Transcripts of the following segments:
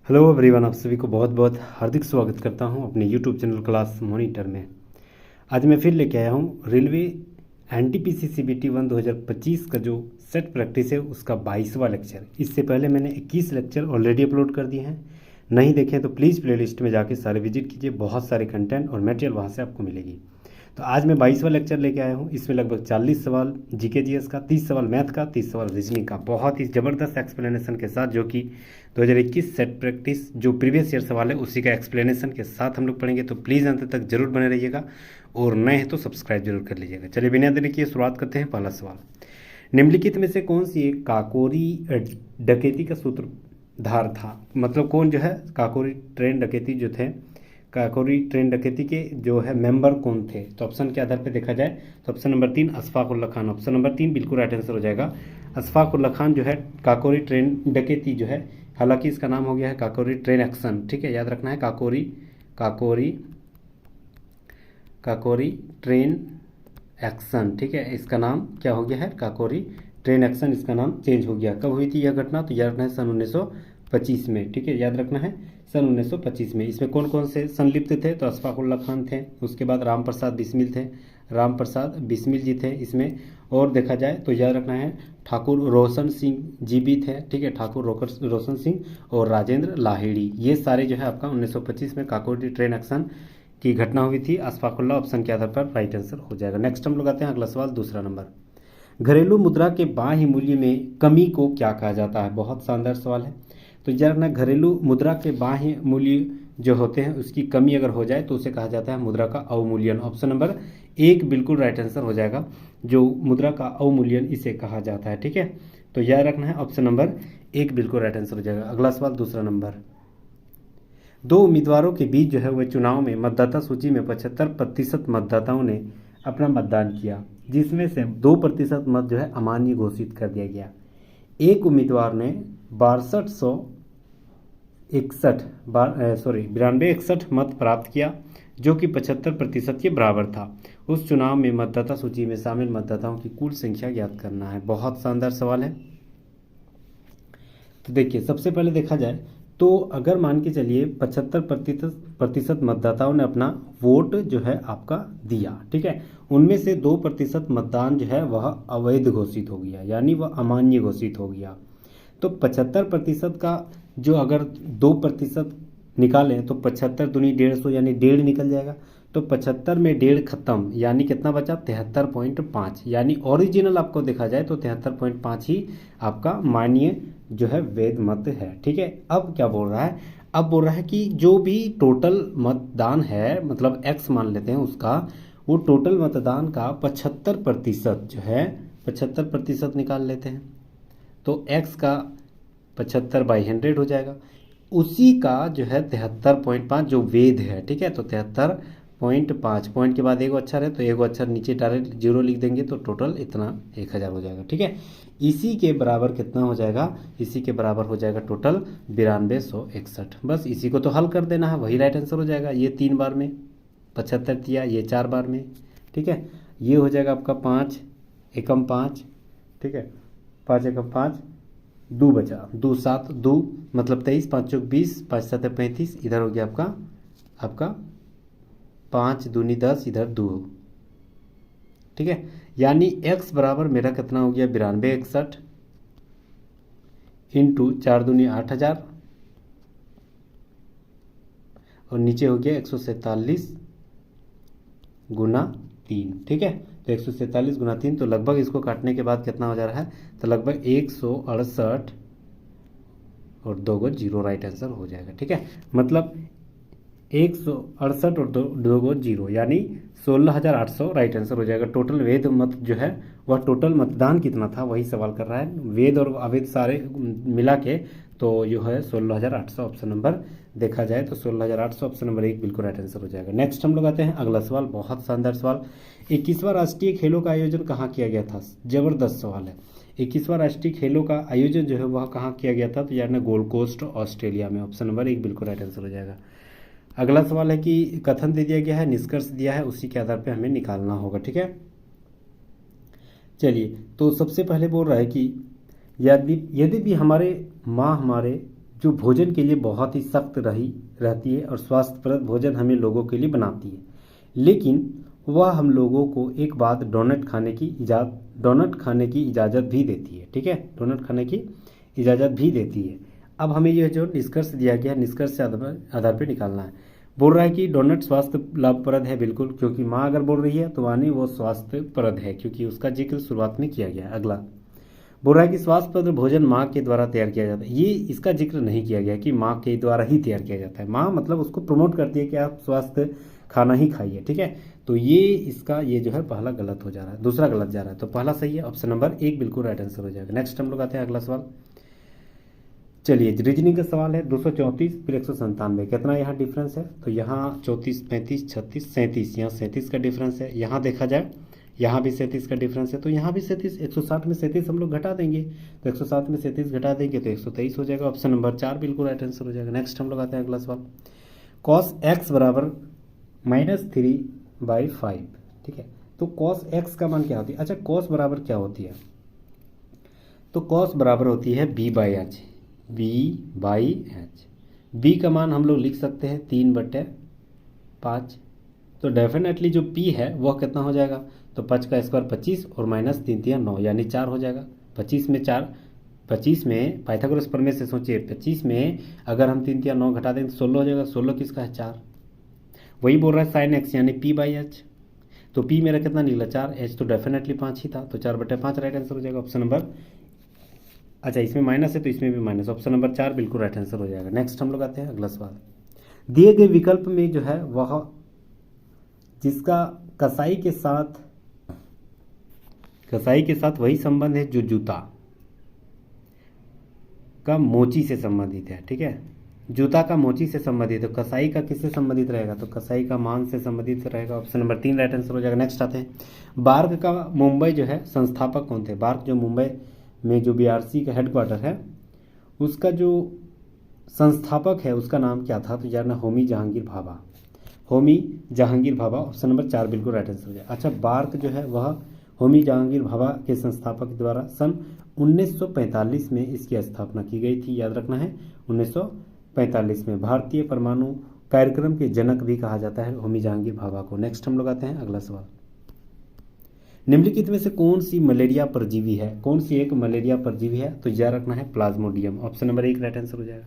Hello everyone, आप सभी को बहुत बहुत हार्दिक स्वागत करता हूं अपने यूट्यूब चैनल क्लास मॉनिटर में। आज मैं फिर लेके आया हूं रेलवे एनटीपीसी सीबीटी 1 2025 का जो सेट प्रैक्टिस है उसका 22वां लेक्चर। इससे पहले मैंने 21 लेक्चर ऑलरेडी अपलोड कर दिए हैं। नहीं देखें तो प्लीज़ प्लेलिस्ट में जाके सारे विजिट कीजिए, बहुत सारे कंटेंट और मटेरियल वहाँ से आपको मिलेगी। तो आज मैं 22वां लेक्चर लेके आया हूँ। इसमें लगभग 40 सवाल जीके जीएस का, 30 सवाल मैथ का, 30 सवाल रीजनिंग का, बहुत ही ज़बरदस्त एक्सप्लेनेशन के साथ, जो कि 2021 सेट प्रैक्टिस जो प्रीवियस ईयर सवाल है उसी का एक्सप्लेनेशन के साथ हम लोग पढ़ेंगे। तो प्लीज़ अंत तक जरूर बने रहिएगा और नए हैं तो सब्सक्राइब जरूर कर लीजिएगा। चलिए बिना देरी किए शुरुआत करते हैं। पहला सवाल, निम्नलिखित में से कौन सी एक काकोरी डकैती का सूत्रधार था? मतलब कौन जो है काकोरी ट्रेन डकैती जो थे, काकोरी ट्रेन डकैती के जो है मेंबर कौन थे? तो ऑप्शन के आधार पर देखा जाए तो option number 3 Ashfaq Ulla Khan. Option number 3 बिल्कुल राइट आंसर हो जाएगा। अशफाक उल्ला खान जो है काकोरी ट्रेन डकैती जो है, हालांकि इसका नाम हो गया है काकोरी ट्रेन एक्शन, ठीक है, याद रखना है काकोरी काकोरी काकोरी ट्रेन एक्शन, ठीक है। इसका नाम क्या हो गया है? काकोरी ट्रेन एक्शन, इसका नाम चेंज हो गया। कब हुई थी यह घटना? तो याद रखना है सन 1925 में, ठीक है, याद रखना है सन 1925 में। इसमें कौन कौन से संलिप्त थे? तो अशफाक उल्ला खान थे, उसके बाद राम प्रसाद बिस्मिल थे, राम प्रसाद बिस्मिल जी थे इसमें। और देखा जाए तो याद रखना है ठाकुर रोशन सिंह जी भी थे, ठीक है, ठाकुर रोशन सिंह और राजेंद्र लाहिड़ी, ये सारे जो है आपका 1925 में काकोरी ट्रेन एक्शन की घटना हुई थी। अशफाकुल्ला ऑप्शन के आधार पर राइट आंसर हो जाएगा। नेक्स्ट हम लोग आते हैं अगला सवाल, दूसरा नंबर, घरेलू मुद्रा के बाह्य मूल्य में कमी को क्या कहा जाता है? बहुत शानदार सवाल है। तो याद रखना, घरेलू मुद्रा के बाह्य मूल्य जो होते हैं उसकी कमी अगर हो जाए तो उसे कहा जाता है मुद्रा का अवमूल्यन। ऑप्शन नंबर 1 बिल्कुल राइट आंसर हो जाएगा, जो मुद्रा का अवमूल्यन इसे कहा जाता है, ठीक है। तो याद रखना है ऑप्शन नंबर 1 बिल्कुल राइट आंसर हो जाएगा। अगला सवाल, दूसरा नंबर, दो उम्मीदवारों के बीच जो है वह चुनाव में मतदाता सूची में 75% मतदाताओं ने अपना मतदान किया, जिसमें से 2% मत जो है अमान्य घोषित कर दिया गया। एक उम्मीदवार ने 9261 मत प्राप्त किया, जो कि 75% के बराबर था। उस चुनाव में मतदाता सूची में शामिल मतदाताओं की कुल संख्या ज्ञात करना है। बहुत शानदार सवाल है। तो देखिए, सबसे पहले देखा जाए तो अगर मान के चलिए 75% मतदाताओं ने अपना वोट जो है आपका दिया, ठीक है, उनमें से 2% मतदान जो है वह अवैध घोषित हो गया, यानी वह अमान्य घोषित हो गया। तो 75% का जो अगर 2% निकालें तो 75 दूनी 150 यानी 1.5 निकल जाएगा। तो 75 में 1.5 खत्म, यानी कितना बचा? 73.5, यानी ओरिजिनल आपको देखा जाए तो 73.5 ही आपका मान्य जो है वैध मत है, ठीक है। अब क्या बोल रहा है? अब बोल रहा है कि जो भी टोटल मतदान है, मतलब एक्स मान लेते हैं उसका, वो टोटल मतदान का 75% जो है 75% निकाल लेते हैं, तो x का 75/100 हो जाएगा। उसी का जो है 73.5 जो वेद है, ठीक है, तो 73.5 पॉइंट के बाद एगो अक्षर है तो एगो अक्षर नीचे डायरेक्ट 0 लिख देंगे तो टोटल इतना 1000 हो जाएगा, ठीक है। इसी के बराबर कितना हो जाएगा? इसी के बराबर हो जाएगा टोटल 9261। बस इसी को तो हल कर देना है, वही राइट आंसर हो जाएगा। ये 3 बार में 75 दिया, ये 4 बार में, ठीक है। ये हो जाएगा आपका 5 एकम 5, ठीक है, 5 एकम 5, 2 बचा, 2 7 2 मतलब 23, 5 चौक 20, 5 7 35, इधर हो गया आपका 5 दूनी 10, इधर 2, ठीक है। यानी x बराबर मेरा कितना हो गया? 9261 इंटू 4 दूनी 8000 और नीचे हो गया 147 गुना 3, ठीक है। तो 147 गुना 3, तो लगभग इसको काटने के बाद कितना हो जा रहा है? तो लगभग 168 और 2 गो 0 राइट आंसर हो जाएगा, ठीक है। मतलब 168 और 2 गो 0 यानी 16,800 राइट आंसर हो जाएगा। टोटल वेद मत जो है वह टोटल मतदान कितना था वही सवाल कर रहा है, वेद और अवैध सारे मिला के, तो जो है 16,800 ऑप्शन नंबर देखा जाए तो 16,800 ऑप्शन नंबर 1 बिल्कुल राइट आंसर हो जाएगा। नेक्स्ट हम लोग आते हैं अगला सवाल, बहुत शानदार सवाल, 21वां राष्ट्रीय खेलों का आयोजन कहाँ किया गया था? जबरदस्त सवाल है। 21वां राष्ट्रीय खेलों का आयोजन जो है वह कहाँ किया गया था? तो यार गोल्ड कोस्ट ऑस्ट्रेलिया में, ऑप्शन नंबर 1 बिल्कुल राइट आंसर हो जाएगा। अगला सवाल है कि कथन दे दिया गया है, निष्कर्ष दिया है, उसी के आधार पर हमें निकालना होगा, ठीक है। चलिए, तो सबसे पहले बोल रहा है कि यदि भी हमारे माँ हमारे जो भोजन के लिए बहुत ही सख्त रहती है और स्वास्थ्यप्रद भोजन हमें लोगों के लिए बनाती है, लेकिन वह हम लोगों को एक बात डोनट खाने की इजाज़त भी देती है। ठीक है, डोनट खाने की इजाज़त भी देती है। अब हमें यह जो निष्कर्ष दिया गया, निष्कर्ष से आधार पर निकालना है। बोल रहा है कि डोनट स्वास्थ्य लाभप्रद है, बिल्कुल, क्योंकि माँ अगर बोल रही है तो माने वो स्वास्थ्यप्रद है, क्योंकि उसका जिक्र शुरुआत में किया गया है। अगला बोल रहा है कि स्वास्थ्यप्रद भोजन माँ के द्वारा तैयार किया जाता है। ये इसका जिक्र नहीं किया गया कि माँ के द्वारा ही तैयार किया जाता है। माँ मतलब उसको प्रमोट करती है कि आप स्वास्थ्य खाना ही खाइए। ठीक है, तो ये जो है पहला गलत हो जा रहा है, दूसरा गलत जा रहा है, तो पहला सही है, ऑप्शन नंबर 1 बिल्कुल राइट आंसर हो जाएगा। नेक्स्ट हम लोग आते हैं अगला सवाल। चलिए, रीजनिंग का सवाल है। 234 फिर 197, कितना यहाँ डिफरेंस है? तो यहाँ 34, 35, 36, 37, यहाँ 37 का डिफरेंस है। यहाँ देखा जाए यहाँ भी 37 का डिफरेंस है, तो यहाँ भी 37, 160 में 37 हम लोग घटा देंगे, तो 160 में 37 घटा देंगे तो 123 हो जाएगा। ऑप्शन नंबर 4 बिल्कुल राइट आंसर हो जाएगा। नेक्स्ट हम लोग आते हैं अगला सवाल। cos x बराबर -3/5। ठीक है, तो cos x का मान क्या होती है? अच्छा, cos बराबर क्या होती है? तो cos बराबर होती है b/h। b का मान हम लोग लिख सकते हैं 3/5। तो डेफिनेटली जो p है वह कितना हो जाएगा? तो 5 का स्क्वायर 25 और -3×3 = 9, यानी 4 हो जाएगा। 25 में पाइथागोरस प्रमेय से सोचिए, 25 में अगर हम 3×9 घटा दें तो 16 हो जाएगा। 16 किसका है? 4। वही बोल रहा है sin x यानी p/h। तो p मेरा कितना निकला? 4, h तो डेफिनेटली 5 ही था, तो 4/5 राइट आंसर हो जाएगा। ऑप्शन नंबर, अच्छा इसमें माइनस है तो इसमें भी माइनस, ऑप्शन नंबर 4 बिल्कुल राइट आंसर हो जाएगा। नेक्स्ट हम लोग आते हैं अगला सवाल। दिए गए विकल्प में जो है वह जिसका कसाई के साथ वही संबंध है जो जूता का मोची से संबंधित है। ठीक है, जूता का मोची से संबंधित है, तो कसाई का किससे संबंधित रहेगा? तो कसाई का मान से संबंधित रहेगा। ऑप्शन नंबर 3 राइट आंसर हो जाएगा। नेक्स्ट आते हैं, बार्क का मुंबई जो है संस्थापक कौन थे? बार्क जो मुंबई में जो बीआरसी का हेडक्वार्टर है उसका जो संस्थापक है उसका नाम क्या था? तो यार होमी जहांगीर भाभा। ऑप्शन नंबर 4 बिल्कुल राइट आंसर हो जाएगा। अच्छा, बार्क जो है वह होमी जहांगीर भाभा के संस्थापक द्वारा सन 1945 में इसकी स्थापना की गई थी। याद रखना है, 1945 में। भारतीय परमाणु कार्यक्रम के जनक भी कहा जाता है होमी जहांगीर भाभा को। नेक्स्ट हम लोग आते हैं अगला सवाल। निम्नलिखित में से कौन सी मलेरिया परजीवी है? कौन सी एक मलेरिया परजीवी है? तो याद रखना है Plasmodium. Option number 1 right answer हो जाएगा।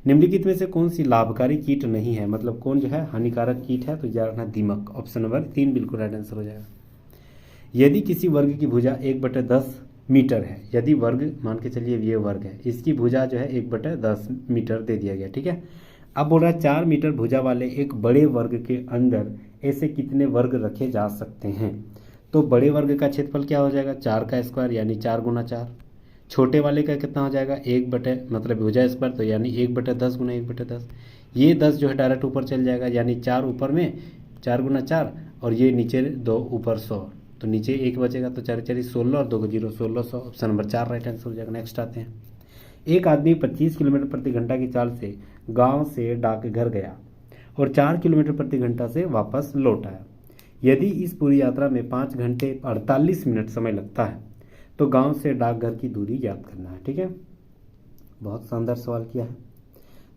निम्नलिखित में से कौन सी लाभकारी कीट नहीं है? मतलब कौन जो है हानिकारक कीट है? तो याद रखना दीमक। ऑप्शन नंबर 3 बिल्कुल राइट आंसर हो जाएगा। यदि किसी वर्ग की भुजा 1/10 मीटर है, यदि वर्ग मान के चलिए ये वर्ग है, इसकी भुजा जो है 1/10 मीटर दे दिया गया। ठीक है, अब बोल रहा है 4 मीटर भुजा वाले एक बड़े वर्ग के अंदर ऐसे कितने वर्ग रखे जा सकते हैं? तो बड़े वर्ग का क्षेत्रफल क्या हो जाएगा? 4 का स्क्वायर यानी 4 × 4। छोटे वाले का कितना हो जाएगा? 1 मतलब भुजा स्क्वायर, तो यानी 1/10 × 1/10। ये 10 जो है डायरेक्ट ऊपर चल जाएगा, यानी 4 ऊपर में 4 × 4 और ये नीचे 2 ऊपर 100, तो नीचे 1 बचेगा, तो 4 4 16 और 2 0 1600। ऑप्शन नंबर 4 राइट आंसर हो जाएगा। नेक्स्ट आते हैं, एक आदमी 25 किलोमीटर प्रति घंटा की चाल से गांव से डाकघर गया और 4 किलोमीटर प्रति घंटा से वापस लौट आया। यदि इस पूरी यात्रा में 5 घंटे 48 मिनट समय लगता है तो गांव से डाकघर की दूरी ज्ञात करना है। ठीक है, बहुत शानदार सवाल किया है,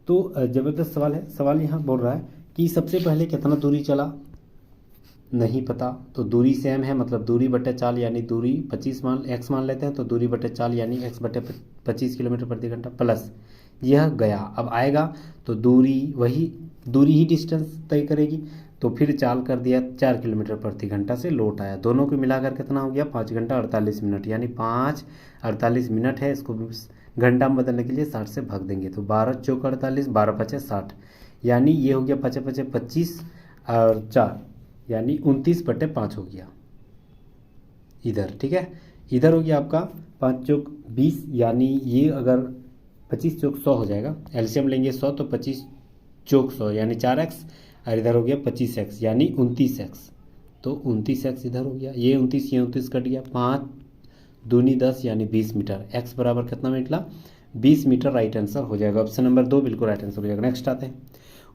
तो ज़बरदस्त सवाल है। सवाल यहाँ बोल रहा है कि सबसे पहले कितना दूरी चला, नहीं पता, तो दूरी सेम है, मतलब दूरी बटे चाल यानी दूरी 25 x मान लेते हैं, तो दूरी बटे चाल यानी x/25 किलोमीटर प्रति घंटा प्लस यह गया। अब आएगा तो दूरी ही डिस्टेंस तय करेगी, तो फिर चाल कर दिया 4 किलोमीटर प्रति घंटा से लौट आया। दोनों को मिलाकर कितना हो गया? 5 घंटा 48 मिनट, यानी 5:48 मिनट है। इसको घंटा में बदलने के लिए 60 से भाग देंगे, तो 12 चौक 48, 12 पचे 60, यानी ये हो गया 5 पचे 25 और 4 यानी 29/5 हो गया इधर। ठीक है, इधर हो गया आपका 5 चौक 20, यानी ये अगर 25 चौक 100 हो जाएगा, एलसीएम लेंगे 100 तो 25 चौक 100 यानी 4x, और इधर हो गया 25x यानी 29x, तो 29x इधर हो गया। ये 29 कट गया, 5 दूनी 10 यानी 20 मीटर। x बराबर कितना निकला? 20 मीटर राइट आंसर हो जाएगा। ऑप्शन नंबर 2 बिल्कुल राइट आंसर हो जाएगा। नेक्स्ट आते हैं,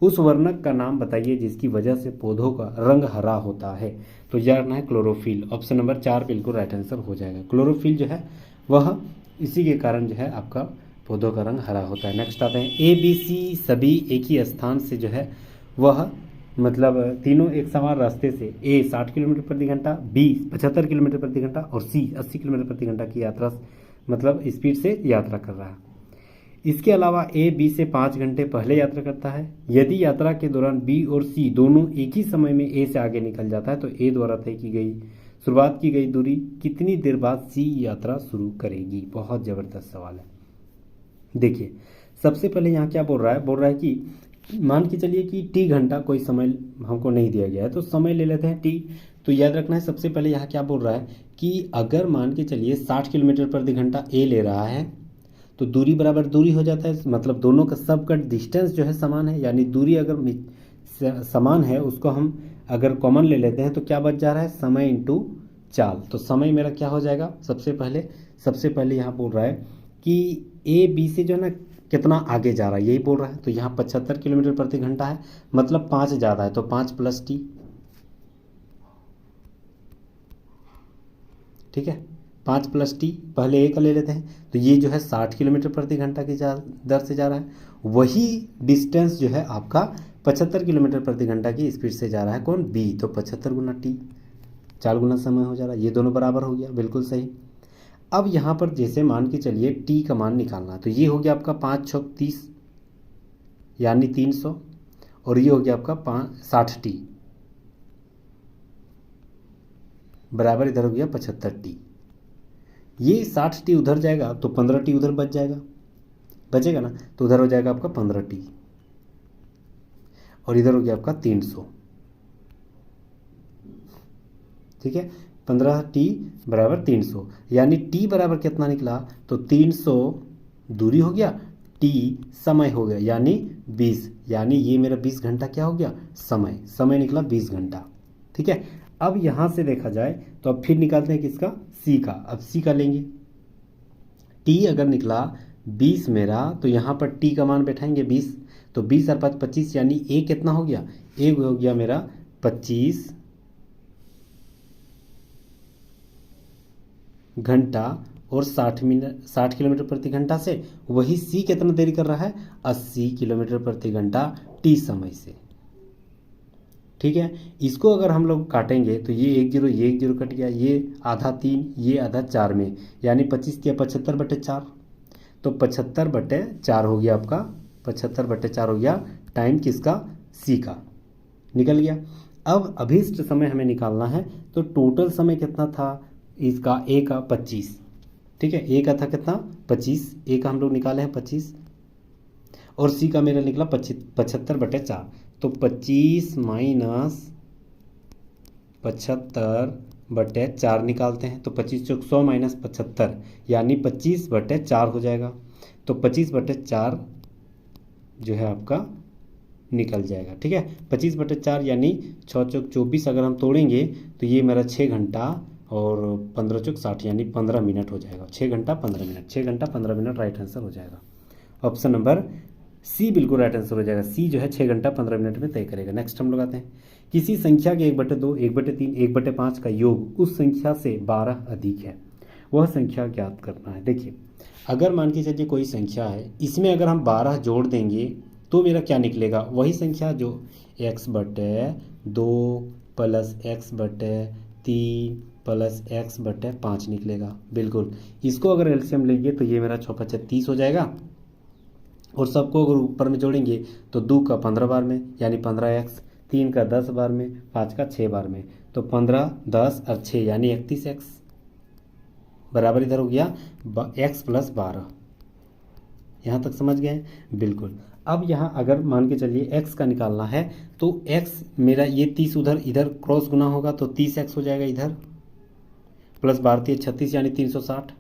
उस वर्णक का नाम बताइए जिसकी वजह से पौधों का रंग हरा होता है। तो याद रखना है क्लोरोफिल। ऑप्शन नंबर 4 बिल्कुल राइट आंसर हो जाएगा। क्लोरोफिल जो है वह इसी के कारण जो है आपका पौधों का रंग हरा होता है। नेक्स्ट आते हैं ए बी सी सभी एक ही स्थान से जो है वह मतलब तीनों एक समान रास्ते से ए 60 किलोमीटर प्रति घंटा, बी 75 किलोमीटर प्रति घंटा और सी 80 किलोमीटर प्रति घंटा की यात्रा मतलब स्पीड से यात्रा कर रहा है। इसके अलावा ए बी से 5 घंटे पहले यात्रा करता है। यदि यात्रा के दौरान बी और सी दोनों एक ही समय में ए से आगे निकल जाता है तो ए द्वारा तय की गई शुरुआत की गई दूरी कितनी देर बाद सी यात्रा शुरू करेगी। बहुत ज़बरदस्त सवाल है। देखिए सबसे पहले यहाँ क्या बोल रहा है कि मान के चलिए कि टी घंटा कोई समय हमको नहीं दिया गया है तो समय ले लेते हैं टी। तो याद रखना है सबसे पहले यहाँ क्या बोल रहा है कि अगर मान के चलिए 60 किलोमीटर प्रति घंटा ए ले रहा है तो दूरी बराबर दूरी हो जाता है, मतलब दोनों का सबका डिस्टेंस जो है समान है, यानी दूरी अगर समान है उसको हम अगर कॉमन ले लेते हैं तो क्या बच जा रहा है, समय इंटू चाल। तो समय मेरा क्या हो जाएगा, सबसे पहले यहाँ बोल रहा है कि ए बी से जो है ना कितना आगे जा रहा है यही बोल रहा है। तो यहाँ 75 किलोमीटर प्रति घंटा है, मतलब 5 ज़्यादा है तो 5 प्लस टी, ठीक है 5 प्लस टी। पहले ए का ले लेते हैं तो ये जो है 60 किलोमीटर प्रति घंटा की दर से जा रहा है, वही डिस्टेंस जो है आपका 75 किलोमीटर प्रति घंटा की स्पीड से जा रहा है कौन, बी। तो 75 गुना टी, 4 गुना समय हो जा रहा है, ये दोनों बराबर हो गया, बिल्कुल सही। अब यहाँ पर जैसे मान के चलिए टी का मान निकालना है तो ये हो गया आपका 5 छक 30 यानी 300 और ये हो गया आपका 60 टी बराबर इधर हो गया 75 टी। ये 60 टी उधर जाएगा तो 15 टी उधर बचेगा ना, तो उधर हो जाएगा आपका 15 टी और इधर हो गया आपका 300, ठीक है 15 टी बराबर 300, यानी टी बराबर कितना निकला, तो 300 दूरी हो गया, टी समय हो गया यानी 20, यानी ये मेरा 20 घंटा क्या हो गया, समय निकला 20 घंटा, ठीक है। अब यहाँ से देखा जाए तो अब फिर निकालते हैं किसका, सी का। अब सी का लेंगे, टी अगर निकला 20 मेरा तो यहाँ पर टी का मान बैठाएंगे 20, तो 20 और 5 25, यानी ए कितना हो गया, ए हो गया मेरा 25 घंटा और 60 किलोमीटर प्रति घंटा से, वही सी कितना देरी कर रहा है, 80 किलोमीटर प्रति घंटा टी समय से, ठीक है। इसको अगर हम लोग काटेंगे तो ये 1 0 ये 1 0 कट गया, ये आधा 3 ये आधा 4 में, यानी 25 या 75/4, तो 75/4 हो गया आपका, 75/4 हो गया टाइम किसका, सी का निकल गया। अब अभीष्ट समय हमें निकालना है, तो टोटल समय कितना था इसका, ए का 25, ठीक है, ए का था कितना 25, ए का हम लोग निकाले हैं 25 और सी का मेरा निकला 75/4, तो 25 माइनस 75/4 निकालते हैं तो 25 चौक 100 माइनस 75 यानी 25/4 हो जाएगा, तो 25/4 जो है आपका निकल जाएगा, ठीक है 25/4 यानी 6 चौक 24 अगर हम तोड़ेंगे तो ये मेरा 6 घंटा और 15 चौक 60 यानी 15 मिनट हो जाएगा, 6 घंटा 15 मिनट, 6 घंटा 15 मिनट राइट आंसर हो जाएगा। ऑप्शन नंबर सी बिल्कुल राइट आंसर हो जाएगा, सी जो है 6 घंटा 15 मिनट में तय करेगा। नेक्स्ट हम लोग आते हैं, किसी संख्या के 1/2 1/3 1/5 का योग उस संख्या से 12 अधिक है, वह संख्या ज्ञात करना है। देखिए अगर मान के चलिए कोई संख्या है, इसमें अगर हम 12 जोड़ देंगे तो मेरा क्या निकलेगा, वही संख्या जो x/2 plus x/3 plus x/5 निकलेगा, बिल्कुल। इसको अगर एलसीएम लेंगे तो ये मेरा 6 5 30 हो जाएगा और सबको अगर ऊपर में जोड़ेंगे तो 2 का 15 बार में यानी 15x, 3 का 10 बार में, 5 का 6 बार में, तो 15 10 और 6 यानी 31x बराबर इधर हो गया x + 12। यहाँ तक समझ गए, बिल्कुल। अब यहाँ अगर मान के चलिए x का निकालना है तो x मेरा ये 30 उधर इधर क्रॉस गुना होगा तो 30x हो जाएगा इधर, प्लस 12 36 यानी 360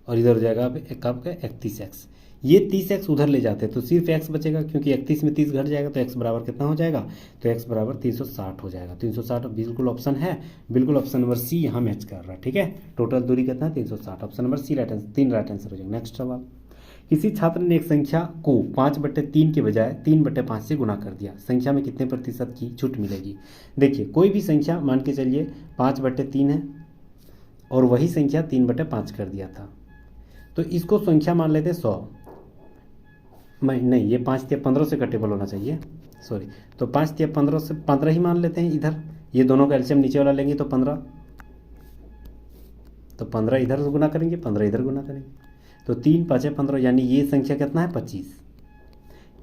और इधर हो जाएगा आपका 31x। ये 30x उधर ले जाते हैं तो सिर्फ x बचेगा, क्योंकि 31 में 30 घट जाएगा तो x बराबर कितना हो जाएगा, तो x बराबर 360 हो जाएगा। 360 बिल्कुल ऑप्शन है, बिल्कुल ऑप्शन नंबर सी यहाँ मैच कर रहा है, ठीक है। टोटल दूरी कितना है 360, option number C right answer, 3 right answer हो जाएगा। नेक्स्ट सवाल, किसी छात्र ने एक संख्या को 5/3 के बजाय 3/5 से गुना कर दिया, संख्या में कितने प्रतिशत की छूट मिलेगी। देखिए कोई भी संख्या मान के चलिए 5/3 है और वही संख्या 3/5 कर दिया था, तो इसको संख्या मान लेते हैं 100। मैं नहीं, ये 5 या 15 से कटेबल होना चाहिए, सॉरी। तो 5 या 15 से 15 ही मान लेते हैं इधर। ये दोनों का एलसीएम नीचे वाला लेंगे तो 15, तो 15 इधर से गुना करेंगे, 15 इधर गुना करेंगे, तो 3 5 15, यानी ये संख्या कितना है 25।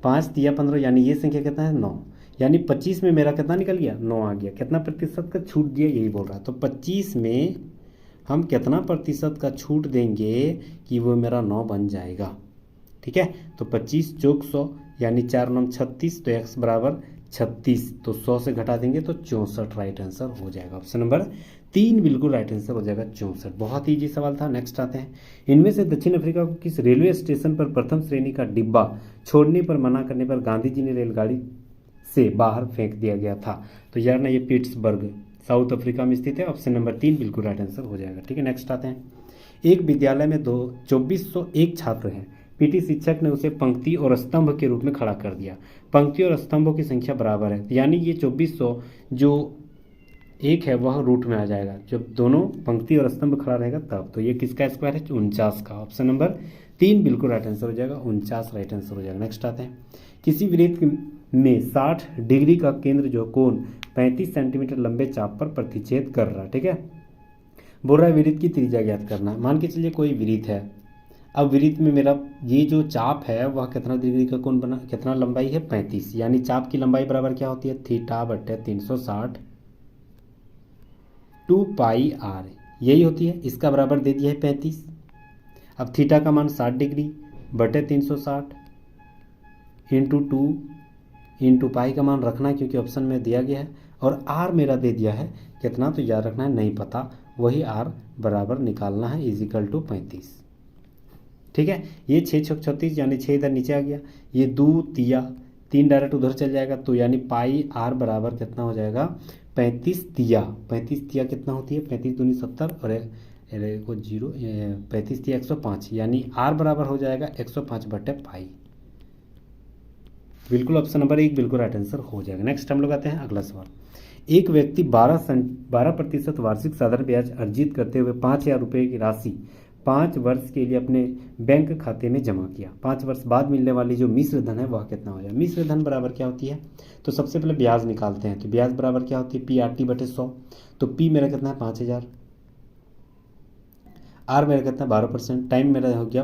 5 तिया 15, यानी ये संख्या कितना है 9, यानी 25 में मेरा कितना निकल गया 9 आ गया। कितना प्रतिशत का छूट दिया यही बोल रहा है। तो 25 में हम कितना प्रतिशत का छूट देंगे कि वो मेरा 9 बन जाएगा। ठीक है, तो 25 चौक 100, यानी 4 9 36, तो x बराबर 36, तो 100 से घटा देंगे तो 64 राइट आंसर हो जाएगा। ऑप्शन नंबर 3 बिल्कुल राइट आंसर हो जाएगा, 64। बहुत ईजी सवाल था। नेक्स्ट आते हैं, इनमें से दक्षिण अफ्रीका को किस रेलवे स्टेशन पर प्रथम श्रेणी का डिब्बा छोड़ने पर मना करने पर गांधी जी ने रेलगाड़ी से बाहर फेंक दिया गया था? तो यार ना, ये पिट्सबर्ग साउथ अफ्रीका में स्थित है। ऑप्शन नंबर 3 बिल्कुल राइट आंसर हो जाएगा। ठीक है, नेक्स्ट आते हैं, एक विद्यालय में 2401 छात्र हैं। पीटी शिक्षक ने उसे पंक्ति और स्तंभ के रूप में खड़ा कर दिया। पंक्ति और स्तंभों की संख्या बराबर है, यानी ये 2400 जो एक है वह रूट में आ जाएगा जब दोनों पंक्ति और स्तंभ खड़ा रहेगा तब। तो ये किसका स्क्वायर है? 49 का। ऑप्शन नंबर 3 बिल्कुल राइट आंसर हो जाएगा, 49 राइट आंसर हो जाएगा। नेक्स्ट आते हैं, किसी वृत्त में 60 डिग्री का केंद्र जो कोण 35 सेंटीमीटर लंबे चाप पर प्रतिच्छेद कर रहा है। ठीक है, बोल रहा है वृत्त की त्रिज्या ज्ञात करना है। मान के चलिए कोई वृत्त है, अब वृत्त में मेरा ये जो चाप है वह कितना डिग्री का कोण बना, कितना लंबाई है 35, यानी चाप की लंबाई बराबर क्या होती है थीटा बटे 360 2 पाई आर, यही होती है। इसका बराबर दे दिया है 35। अब थीटा का मान 60 डिग्री बटे 360 इंटू 2 इंटू पाई का मान रखना है क्योंकि ऑप्शन में दिया गया है, और आर मेरा दे दिया है कितना, तो याद रखना है नहीं पता, वही आर बराबर निकालना है इजिकल टू 35। ठीक है, ये 6 छक 36, यानी 6 इधर नीचे आ गया, ये 2 तिया 3 डायरेक्ट उधर चल जाएगा, तो यानी पाई आर बराबर कितना हो जाएगा 35 तिया। 35 तिया कितना होती है 35 दूनी 70 और को 0 35 तिया 105, यानी आर बराबर हो जाएगा 105 बटे पाई। बिल्कुल ऑप्शन नंबर 1 बिल्कुल राइट आंसर हो जाएगा। नेक्स्ट हम लोग आते हैं अगला सवाल, एक व्यक्ति 12% वार्षिक साधारण ब्याज अर्जित करते हुए 5000 रुपये की राशि 5 वर्ष के लिए अपने बैंक खाते में जमा किया। 5 वर्ष बाद मिलने वाली जो मिश्र धन है वह कितना हो जाए? मिश्र धन बराबर क्या होती है, तो सबसे पहले ब्याज निकालते हैं। तो ब्याज बराबर क्या होती है पी आर टी बटे 100, तो पी मेरा कितना है 5000, आर मेरा कितना 12%, टाइम मेरा हो गया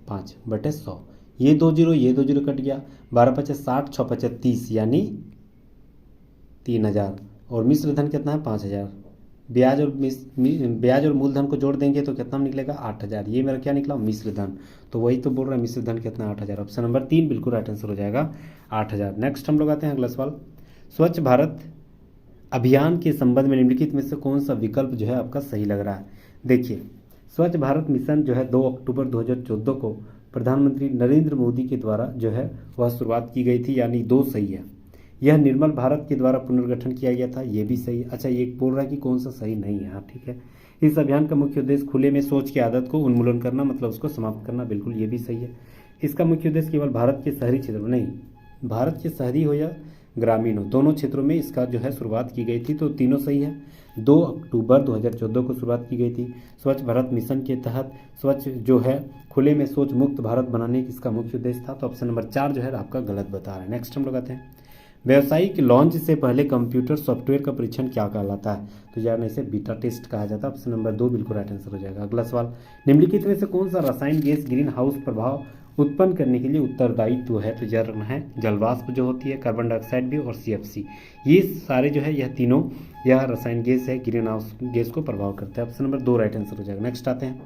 5 बटे 100, ये 2 जीरो ये 2 जीरो कट गया, 12 पचे 60 6 पचे 30, यानी 3000, और मिश्र धन कितना है 5000। ब्याज और मूलधन को जोड़ देंगे तो कितना निकलेगा 8000, ये मेरा क्या निकला मिश्र धन, तो वही तो बोल रहा है मिश्र धन कितना 8000। ऑप्शन नंबर 3 बिल्कुल राइट आंसर हो जाएगा 8000। नेक्स्ट हम लोग आते हैं अगला सवाल, स्वच्छ भारत अभियान के संबंध में निम्नलिखित में से कौन सा विकल्प जो है आपका सही लग रहा है? देखिए, स्वच्छ भारत मिशन जो है 2 अक्टूबर 2014 को प्रधानमंत्री नरेंद्र मोदी के द्वारा जो है वह शुरुआत की गई थी, यानी 2 सही है। यह निर्मल भारत के द्वारा पुनर्गठन किया गया था, ये भी सही है। अच्छा, ये बोल रहा है कि कौन सा सही नहीं है। हाँ ठीक है, इस अभियान का मुख्य उद्देश्य खुले में शौच की आदत को उन्मूलन करना, मतलब उसको समाप्त करना, बिल्कुल ये भी सही है। इसका मुख्य उद्देश्य केवल भारत के शहरी क्षेत्र में नहीं, भारत के शहरी हो या ग्रामीण हो, दोनों क्षेत्रों में इसका जो है शुरुआत की गई थी, तो तीनों सही है। 2 अक्टूबर 2014 को शुरुआत की गई थी। स्वच्छ भारत मिशन के तहत स्वच्छ जो है खुले में शौच मुक्त भारत बनाने की इसका मुख्य उद्देश्य था, तो ऑप्शन नंबर 4 जो है आपका गलत बता रहा है। नेक्स्ट हम लोग आते हैं, व्यावसायिक लॉन्च से पहले कंप्यूटर सॉफ्टवेयर का परीक्षण क्या कहलाता है? तो यार इसे बीटा टेस्ट कहा जाता है। ऑप्शन नंबर 2 बिल्कुल राइट आंसर हो जाएगा। अगला सवाल, निम्नलिखित में से कौन सा रासायनिक गैस ग्रीन हाउस प्रभाव उत्पन्न करने के लिए उत्तरदायित्व है? तो याद रखना है जलवाष्प जो होती है, कार्बन डाइऑक्साइड भी और CFC, ये सारे जो है यह तीनों यह रासायनिक गैस है, ग्रीन हाउस गैस को प्रभाव करता है। ऑप्शन नंबर 2 राइट आंसर हो जाएगा। नेक्स्ट आते हैं,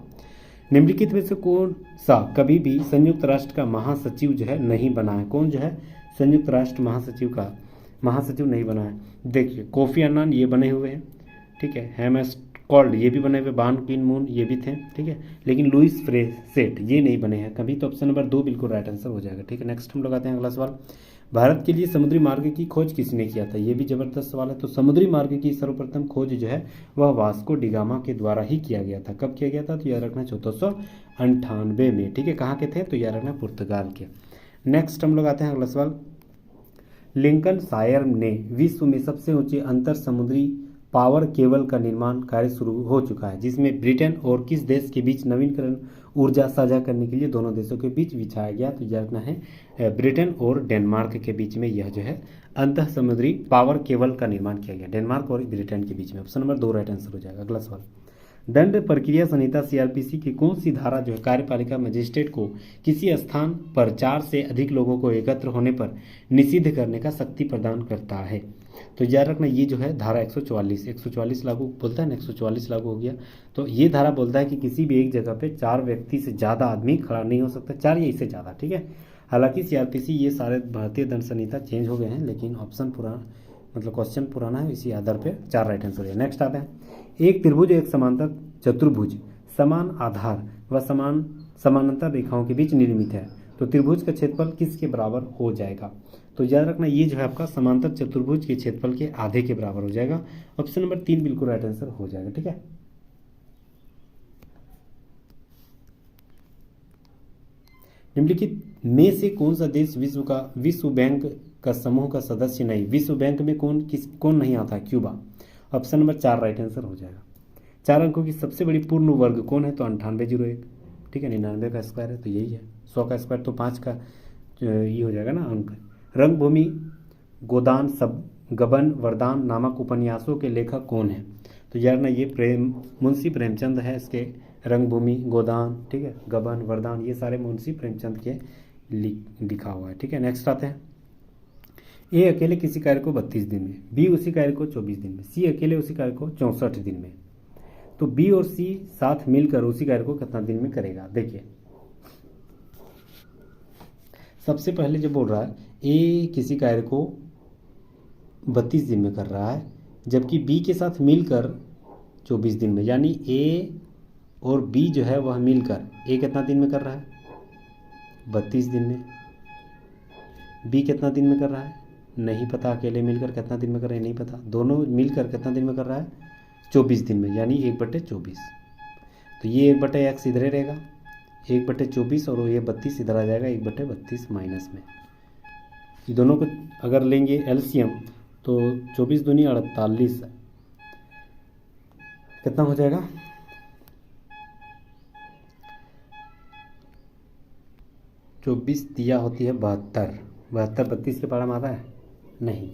निम्नलिखित में से कौन सा कभी भी संयुक्त राष्ट्र का महासचिव जो है नहीं बना है? कौन जो है संयुक्त राष्ट्र महासचिव नहीं बना है? देखिए, कोफी अन्नान ये बने हुए हैं, ठीक है, हेमस्कॉल्ड ये भी बने हुए, बान की मून ये भी थे, ठीक है, लेकिन लुइस फ्रेसेट ये नहीं बने हैं कभी, तो ऑप्शन नंबर 2 बिल्कुल राइट आंसर हो जाएगा। ठीक है, नेक्स्ट हम लोग आते हैं अगला सवाल, भारत के लिए समुद्री मार्ग की खोज किसने किया था? ये भी जबरदस्त सवाल है। तो समुद्री मार्ग की सर्वप्रथम खोज जो है वह वास्को डिगामा के द्वारा ही किया गया था। कब किया गया था? तो याद रखना 1498 में। ठीक है, कहाँ के थे? तो याद रखना पुर्तगाल के। नेक्स्ट हम लोग आते हैं अगला सवाल, लिंकनशायर ने विश्व में सबसे ऊंचे अंतर समुद्री पावर केबल का निर्माण कार्य शुरू हो चुका है, जिसमें ब्रिटेन और किस देश के बीच नवीकरण ऊर्जा साझा करने के लिए दोनों देशों के बीच बिछाया गया। तो यह रखना है ब्रिटेन और डेनमार्क के बीच में यह जो है अंतः समुद्री पावर केबल का निर्माण किया गया, डेनमार्क और ब्रिटेन के बीच में। ऑप्शन नंबर 2 राइट आंसर हो जाएगा। अगला सवाल, दंड प्रक्रिया संहिता सीआरपीसी की कौन सी धारा जो है कार्यपालिका मजिस्ट्रेट को किसी स्थान पर 4 से अधिक लोगों को एकत्र होने पर निषिद्ध करने का शक्ति प्रदान करता है? तो याद रखना ये जो है धारा 144 लागू बोलता है ना, 144 लागू हो गया। तो ये धारा बोलता है कि किसी भी एक जगह पे 4 व्यक्ति से ज़्यादा आदमी खड़ा नहीं हो सकता, 4 या इससे ज़्यादा, ठीक है। हालांकि सीआरपीसी ये सारे भारतीय दंड संहिता चेंज हो गए हैं, लेकिन ऑप्शन पुराना मतलब क्वेश्चन पुराना है, इसी आधार पे 4 राइट आंसर है। नेक्स्ट आता है, एक त्रिभुज एक समांतर चतुर्भुज समान आधार व समानांतर रेखाओं के बीच निर्मित है, तो त्रिभुज का क्षेत्रफल किसके बराबर हो जाएगा? तो याद रखना ये जो है आपका समांतर चतुर्भुज के क्षेत्रफल के आधे के बराबर हो जाएगा। ऑप्शन नंबर 3 बिल्कुल राइट आंसर हो जाएगा, ठीक है। निम्नलिखित में से कौन सा देश विश्व बैंक का समूह का सदस्य नहीं? विश्व बैंक में कौन नहीं आता? Cuba. Option number 4 right answer हो जाएगा। 4 अंकों की सबसे बड़ी पूर्ण वर्ग कौन है? तो 9801, ठीक है। 99 का स्क्वायर है तो यही है। 100 का स्क्वायर तो 5 का ये हो जाएगा ना अंक। रंगभूमि, गोदान, सब गबन, वरदान नामक उपन्यासों के लेखक कौन है? तो यार ना ये मुंशी प्रेमचंद है। इसके रंगभूमि, गोदान, ठीक है, गबन, वरदान ये सारे मुंशी प्रेमचंद के लिखा हुआ है, ठीक है। नेक्स्ट आते हैं, ए अकेले किसी कार्य को 32 दिन में, बी उसी कार्य को 24 दिन में, सी अकेले उसी कार्य को 64 दिन में। तो बी और सी साथ मिलकर उसी कार्य को कितना दिन में करेगा? देखिए सबसे पहले जो बोल रहा है ए किसी कार्य को 32 दिन में कर रहा है, जबकि बी के साथ मिलकर 24 दिन में, यानी ए और बी जो है वह मिलकर ए कितना दिन में कर रहा है? 32 दिन में। बी कितना दिन में कर रहा है? नहीं पता। अकेले मिलकर कितना दिन में कर रहा है? नहीं पता। दोनों मिलकर कितना दिन में कर रहा है? 24 दिन में, यानी 1/24। तो ये 1/x इधर रहेगा, 1/24, और ये 32 इधर आ जाएगा 1/32 माइनस में। ये दोनों को अगर लेंगे एलसीएम तो 24 दूनी 48, कितना हो जाएगा? 24 दिया होती है 72, 32 के पारा में आता है? नहीं।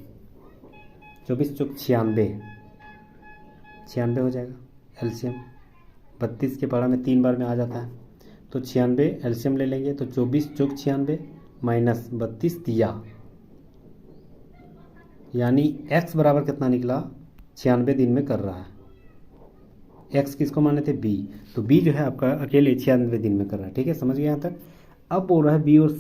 24 चौक 96 हो जाएगा एलसीएम। 32 के पारा में 3 बार में आ जाता है, तो 96 एलसीएम ले लेंगे तो 24 चौक 96 माइनस 32 दिया, यानी x बराबर कितना निकला? 96 दिन में कर रहा है। x किसको माने थे? b। तो b जो है आपका अकेले 96 दिन में कर रहा है, ठीक है। समझ गए यहाँ तक? अब बोल रहा है b और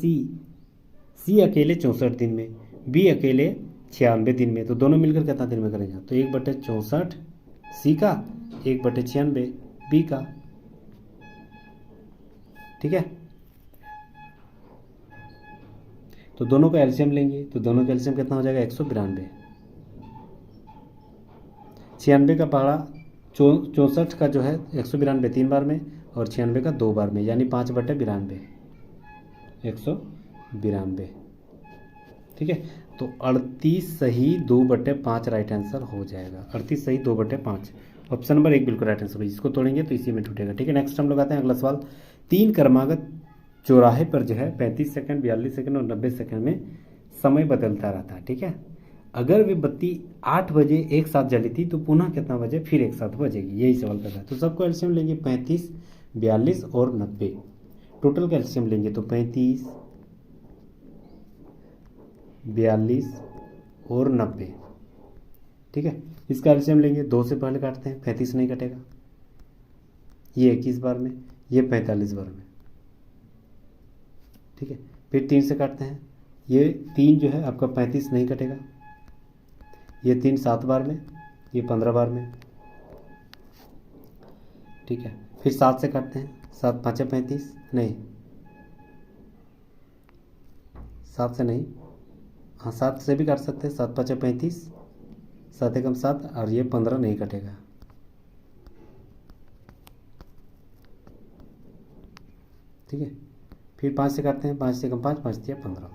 c अकेले 64 दिन में, b अकेले 96 दिन में, तो दोनों मिलकर कितना दिन में करेंगे? तो 1/64 सी का, 1/96 बी का, ठीक है। तो दोनों का एलसीएम लेंगे तो दोनों का एलसीएम कितना हो जाएगा? 192। 96 का पहाड़ा 64 का जो है 192 3 बार में, और 96 का 2 बार में, यानी 5/92, 192, ठीक है। तो 38 सही 2/5 राइट आंसर हो जाएगा। 38 सही 2/5, ऑप्शन नंबर 1 बिल्कुल राइट आंसर है। इसको तोड़ेंगे तो इसी में टूटेगा, ठीक है। नेक्स्ट हम लोग आते हैं अगला सवाल। 3 क्रमागत चौराहे पर जो है 35 सेकंड, 42 सेकंड और 90 सेकंड में समय बदलता रहता है, ठीक है। अगर वे बत्ती 8 बजे एक साथ जली थी तो पुनः कितना बजे फिर एक साथ बजेगी? यही सवाल कर रहा है। तो सबको एलसीएम लेंगे 35, 42 और 90। टोटल का एलसीएम लेंगे तो 35, 42 और 90, ठीक है। इसका एलसीएम लेंगे, 2 से पहले काटते हैं, 35 नहीं कटेगा, ये 21 बार में, ये 45 बार में, ठीक है। फिर 3 से काटते हैं, ये 3 जो है आपका 35 नहीं कटेगा, ये 3 7 बार में, ये 15 बार में, ठीक है। फिर 7 से काटते हैं, 7 5 35, नहीं 7 से नहीं, हाँ 7 से भी काट सकते हैं, 7 5 35, 7 एकम 7, और ये 15 नहीं कटेगा, ठीक है। फिर 5 से काटते हैं, 5 से कम 5, 5 दिया 15।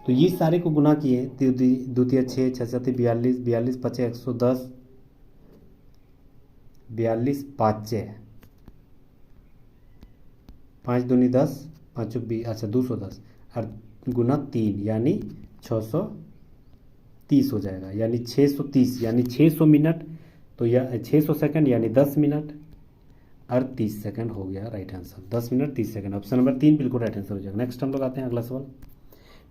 तो ये सारे को गुना किए, द्वितीय 6, 6 7 42, 42 5 110, 42 5, 5 दूनी 10, 5 20, अच्छा 210 और गुना 3 यानी 630 हो जाएगा, यानी 630 यानी 600 मिनट, तो या 600 सेकंड यानी 10 मिनट और 30 सेकंड हो गया right answer. 10 minute 30 second, option number 3 बिल्कुल राइट आंसर हो जाएगा। नेक्स्ट हम लोग आते हैं अगला सवाल।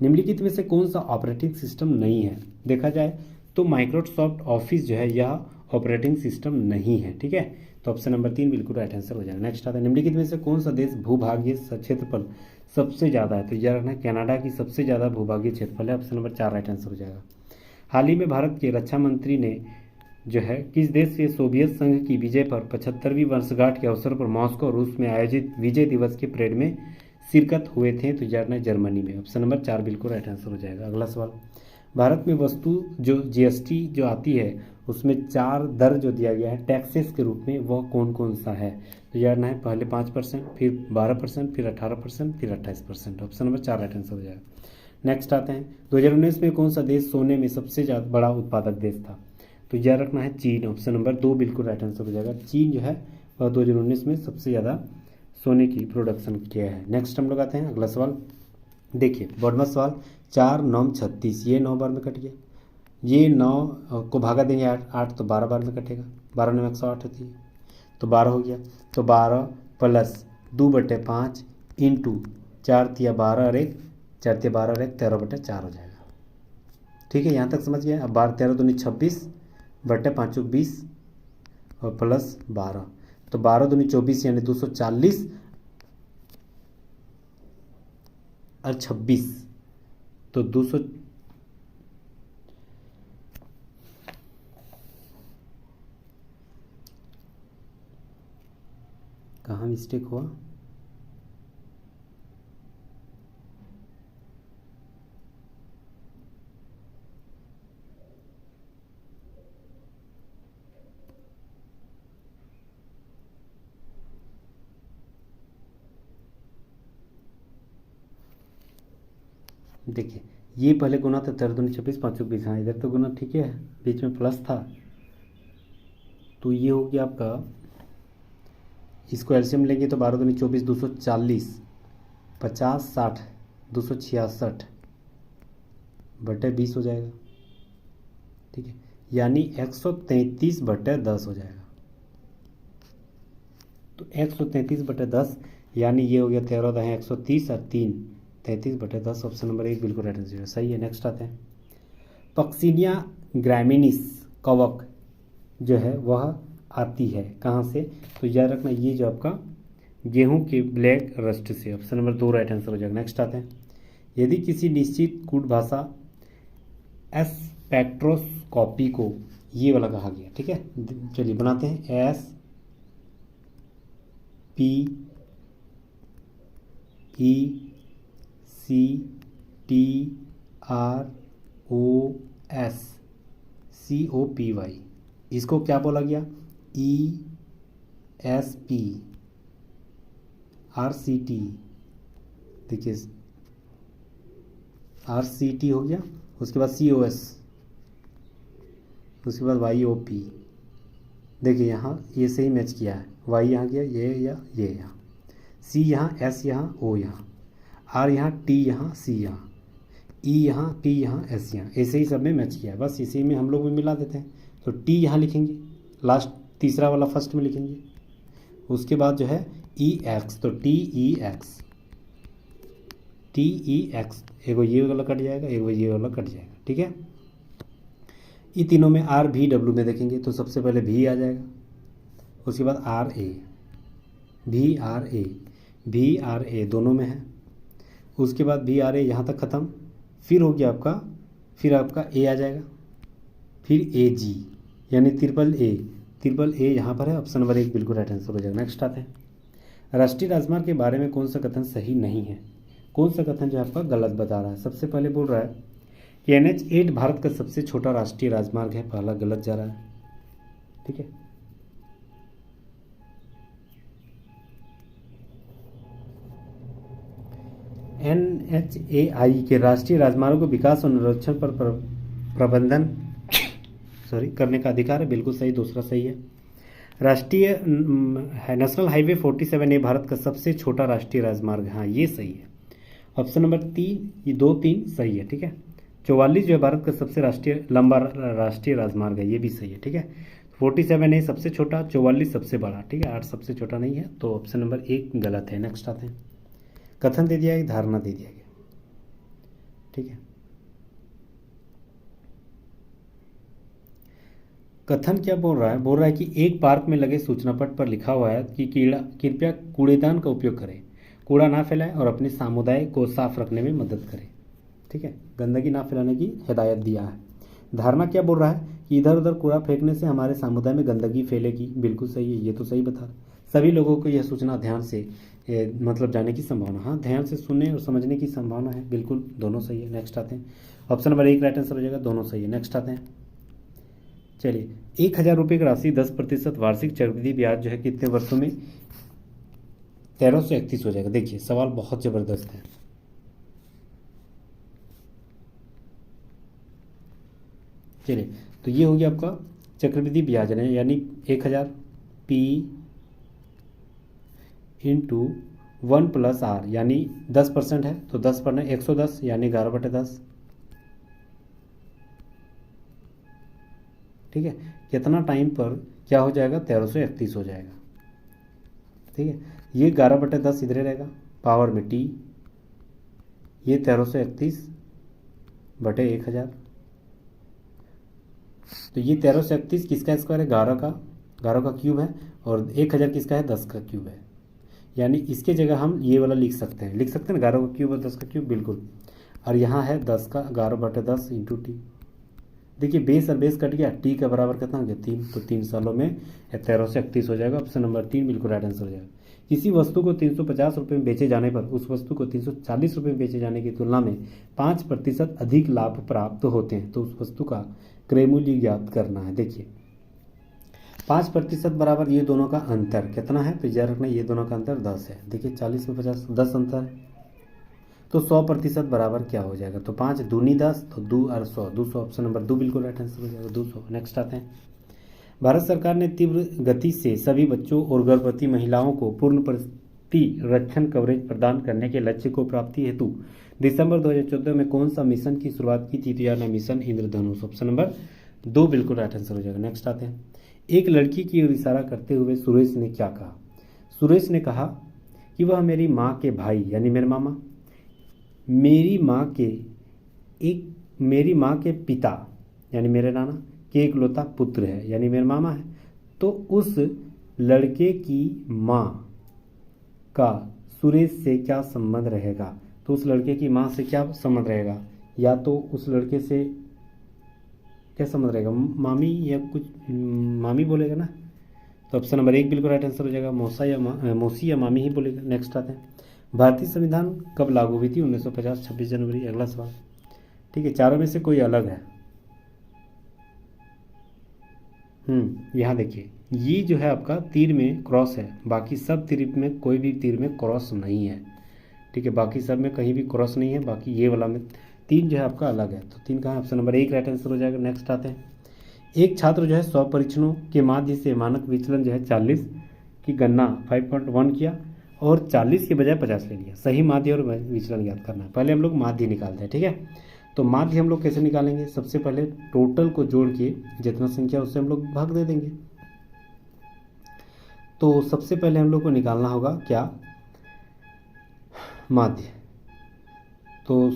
निम्नलिखित में से कौन सा ऑपरेटिंग सिस्टम नहीं है? देखा जाए तो माइक्रोसॉफ्ट ऑफिस जो है यह ऑपरेटिंग सिस्टम नहीं है, ठीक है, तो ऑप्शन नंबर 3 बिल्कुल राइट आंसर हो जाएगा। नेक्स्ट आता है निम्नलिखित में से कौन सा देश भूभागीय क्षेत्रफल सबसे ज़्यादा है? तो यह रखना कनाडा की सबसे ज़्यादा भूभागीय क्षेत्रफल है, ऑप्शन नंबर 4 राइट आंसर हो जाएगा। हाल ही में भारत के रक्षा मंत्री ने जो है किस देश से सोवियत संघ की विजय पर 75वीं वर्षगांठ के अवसर पर मॉस्को रूस में आयोजित विजय दिवस के परेड में शिरकत हुए थे? तो यह जर्मनी में, ऑप्शन नंबर 4 बिल्कुल राइट आंसर हो जाएगा। अगला सवाल, भारत में वस्तु जो जीएसटी जो आती है उसमें 4 दर जो दिया गया है टैक्सेस के रूप में, वह कौन कौन सा है? तो याद है पहले 5%, फिर 12%, फिर 18%, फिर 28%, ऑप्शन नंबर 4 राइट आंसर हो जाएगा। नेक्स्ट आते हैं 2019 में कौन सा देश सोने में सबसे ज़्यादा बड़ा उत्पादक देश था? तो यह रखना है चीन, ऑप्शन नंबर 2 बिल्कुल राइट आंसर हो जाएगा। चीन जो है वह 2019 में सबसे ज़्यादा सोने की प्रोडक्शन किया है। नेक्स्ट हम लोग आते हैं अगला सवाल। देखिए बॉडमा सवाल, 4 9 36, ये 9 बार में कट गया, ये 9 को भागा देंगे 8 तो 12 बार में कटेगा, 12 9 108 होती है तो 12 हो गया, तो 12 प्लस 2/5 इंटू 4 तिया 12 और 1 4 तिया 12 और 1 13/4 हो जाएगा। ठीक है, यहाँ तक समझ गए। अब 12 13 दूनी 26 बटे 5 20 और प्लस 12, तो 12 दूनी 24 यानी 240 और 26 तो 200 कहाँ मिस्टेक हुआ? देखिए ये पहले गुना था 13 दूनी 26 5 20, हाँ इधर तो गुना ठीक है, बीच में प्लस था, तो ये हो गया आपका, इसको एलसीएम लेंगे तो 12 दूनी 24 240 50 60 266 बटे 20 हो जाएगा। ठीक है, यानी 133/10 हो जाएगा। तो 133/10 यानी ये हो गया 13 दहें 130 और 3 33/10, ऑप्शन नंबर 1 बिल्कुल राइट आंसर सही है। नेक्स्ट आते हैं पक्सिनिया ग्रामिनिस कवक जो है वह आती है कहाँ से? तो याद रखना ये जो आपका गेहूं के ब्लैक रस्ट से, ऑप्शन नंबर 2 राइट आंसर हो जाएगा। नेक्स्ट आते हैं यदि किसी निश्चित कूट भाषा स्पेक्ट्रोस्कोपी को ये वाला कहा गया, ठीक है, चलिए बनाते हैं SPECTROSCOPY, इसको क्या बोला गया? ESPRCT, देखिए RCT हो गया, उसके बाद COS, उसके बाद YOP, देखिए यहाँ ये सही मैच किया है, Y यहाँ गया, ये यहाँ, C यहाँ, S यहाँ, O यहाँ, R यहाँ, T यहाँ, C यहाँ, E यहाँ, P यहाँ, S यहाँ, ऐसे ही सब में मैच किया है, बस इसी में हम लोग भी मिला देते हैं। तो T यहाँ लिखेंगे, लास्ट तीसरा वाला फर्स्ट में लिखेंगे, उसके बाद जो है EX, तो TEX, एगो ये वाला कट जाएगा, एगो ये वाला कट जाएगा, ठीक है। ये तीनों में RVW में देखेंगे तो सबसे पहले V आ जाएगा, उसके बाद RA, VRA दोनों में है, उसके बाद VRA यहाँ तक ख़त्म, फिर हो गया आपका, फिर आपका A आ जाएगा, फिर AG यानी ट्रिपल ए यहाँ पर है, ऑप्शन नंबर 1 बिल्कुल राइट आंसर हो जाएगा। नेक्स्ट आते हैं राष्ट्रीय राजमार्ग के बारे में कौन सा कथन सही नहीं है? कौन सा कथन जो आपका गलत बता रहा है? सबसे पहले बोल रहा है कि NH8 भारत का सबसे छोटा राष्ट्रीय राजमार्ग है, पहला गलत जा रहा है, ठीक है। NHAI के राष्ट्रीय राजमार्गों को विकास और निरीक्षण पर प्रबंधन करने का अधिकार है, बिल्कुल सही, दूसरा सही है। राष्ट्रीय है नेशनल हाईवे 47A भारत का सबसे छोटा राष्ट्रीय राजमार्ग है। हाँ ये सही है। ऑप्शन नंबर 3, ये 2 3 सही है। ठीक है। 44 जो है भारत का सबसे लंबा राष्ट्रीय राजमार्ग है, ये भी सही है। ठीक है। 47A सबसे छोटा, 44 सबसे बड़ा। ठीक है। 8 सबसे छोटा नहीं है, तो ऑप्शन नंबर 1 गलत है। नेक्स्ट आते हैं। कथन दे दिया गया, धारणा दे दिया गया। ठीक है। कथन क्या बोल रहा है? बोल रहा है कि एक पार्क में लगे सूचना पट पर लिखा हुआ है कि कृपया कूड़ेदान का उपयोग करें, कूड़ा ना फैलाएं और अपने समुदाय को साफ रखने में मदद करें। ठीक है। गंदगी ना फैलाने की हिदायत दिया है। धारणा क्या बोल रहा है कि इधर उधर कूड़ा फेंकने से हमारे समुदाय में गंदगी फैलेगी। बिल्कुल सही है, ये तो सही बता। सभी लोगों को यह सूचना ध्यान से मतलब जाने की संभावना, हाँ ध्यान से सुनने और समझने की संभावना है। बिल्कुल दोनों सही है। नेक्स्ट आते हैं। ऑप्शन नंबर 1 राइट आंसर हो जाएगा, दोनों सही है। नेक्स्ट आते हैं। चलिए, 1000 रुपये की राशि 10% वार्षिक चक्रवृद्धि ब्याज जो है कितने वर्षों में 1331 हो जाएगा। देखिए सवाल बहुत जबरदस्त है। चलिए, तो ये हो गया आपका चक्रवृद्धि ब्याज है, यानी 1000 P इंटू 1 + R यानी 10% है, तो 10 पर 110 यानी 11/10। ठीक है। कितना टाइम पर क्या हो जाएगा? 1331 हो जाएगा। ठीक है। ये 11/10 इधर रहेगा, पावर में T, ये 1331/1000। तो ये 1331 किसका स्क्वायर है? 11 का क्यूब है, और 1000 किसका है? 10 का क्यूब है। यानी इसके जगह हम ये वाला लिख सकते हैं ना, 11 का क्यूब और 10 का क्यूब। बिल्कुल। और यहाँ है 10 का 11/10 इंटू T। देखिए बेस और बेस कट गया, T का बराबर कितना हो गया? 3। तो 3 सालों में 1331 हो जाएगा। ऑप्शन नंबर 3 बिल्कुल राइट आंसर हो जाएगा। किसी वस्तु को 350 रुपये में बेचे जाने पर उस वस्तु को 340 रुपये में बेचे जाने की तुलना में 5% अधिक लाभ प्राप्त होते हैं, तो उस वस्तु का क्रय मूल्य ज्ञात करना है। देखिए 5% बराबर ये दोनों का अंतर कितना है? तो याद रखना ये दोनों का अंतर 10 है। देखिए 40 में 50, 10 अंतर है, तो 100% बराबर क्या हो जाएगा? तो 5 दूनी 10, तो 2 और 100, 200। ऑप्शन नंबर 2 बिल्कुल राइट आंसर हो जाएगा, 200। नेक्स्ट आते हैं। भारत सरकार ने तीव्र गति से सभी बच्चों और गर्भवती महिलाओं को पूर्ण प्रतिरक्षण कवरेज प्रदान करने के लक्ष्य को प्राप्ति हेतु दिसंबर 2014 में कौन सा मिशन की शुरुआत की थी? तो यार मिशन इंद्रधनुष। ऑप्शन नंबर 2 बिल्कुल राइट आंसर हो जाएगा। नेक्स्ट आते हैं। एक लड़की की ओर इशारा करते हुए सुरेश ने क्या कहा? सुरेश ने कहा कि वह मेरी माँ के भाई यानी मेरे मामा, मेरी माँ के पिता यानी मेरे नाना के इकलौता पुत्र है यानी मेरे मामा है। तो उस लड़के की माँ का सुरेश से क्या संबंध रहेगा? तो उस लड़के की माँ से क्या संबंध रहेगा? या तो उस लड़के से क्या संबंध रहेगा? मामी या कुछ मामी बोलेगा ना, तो ऑप्शन नंबर 1 बिल्कुल राइट आंसर हो जाएगा। मौसी या मामी ही बोलेगा। नेक्स्ट आते हैं। भारतीय संविधान कब लागू हुई थी? 1950, 26 जनवरी। अगला सवाल। ठीक है। चारों में से कोई अलग है? यहाँ देखिए ये जो है आपका तीर में क्रॉस है, बाकी सब तीर में कोई भी तीर में क्रॉस नहीं है। ठीक है। बाकी सब में कहीं भी क्रॉस नहीं है, बाकी ये वाला में 3 जो है आपका अलग है। तो 3 कहाँ? ऑप्शन नंबर 1 राइट आंसर हो जाएगा। नेक्स्ट आते हैं। एक छात्र जो है 100 परीक्षणों के माध्य से मानक विचलन जो है 40 की गणना 5.1 किया और 40 के बजाय 50 ले लिया। सही माध्य और विचलन ज्ञात करना है। पहले हम लोग माध्य निकालते हैं। ठीक है। तो माध्य हम लोग कैसे निकालेंगे? सबसे पहले टोटल को जोड़ के जितना संख्या उससे हम लोग भाग दे देंगे। तो सबसे पहले हम लोग को निकालना होगा क्या? माध्य। तो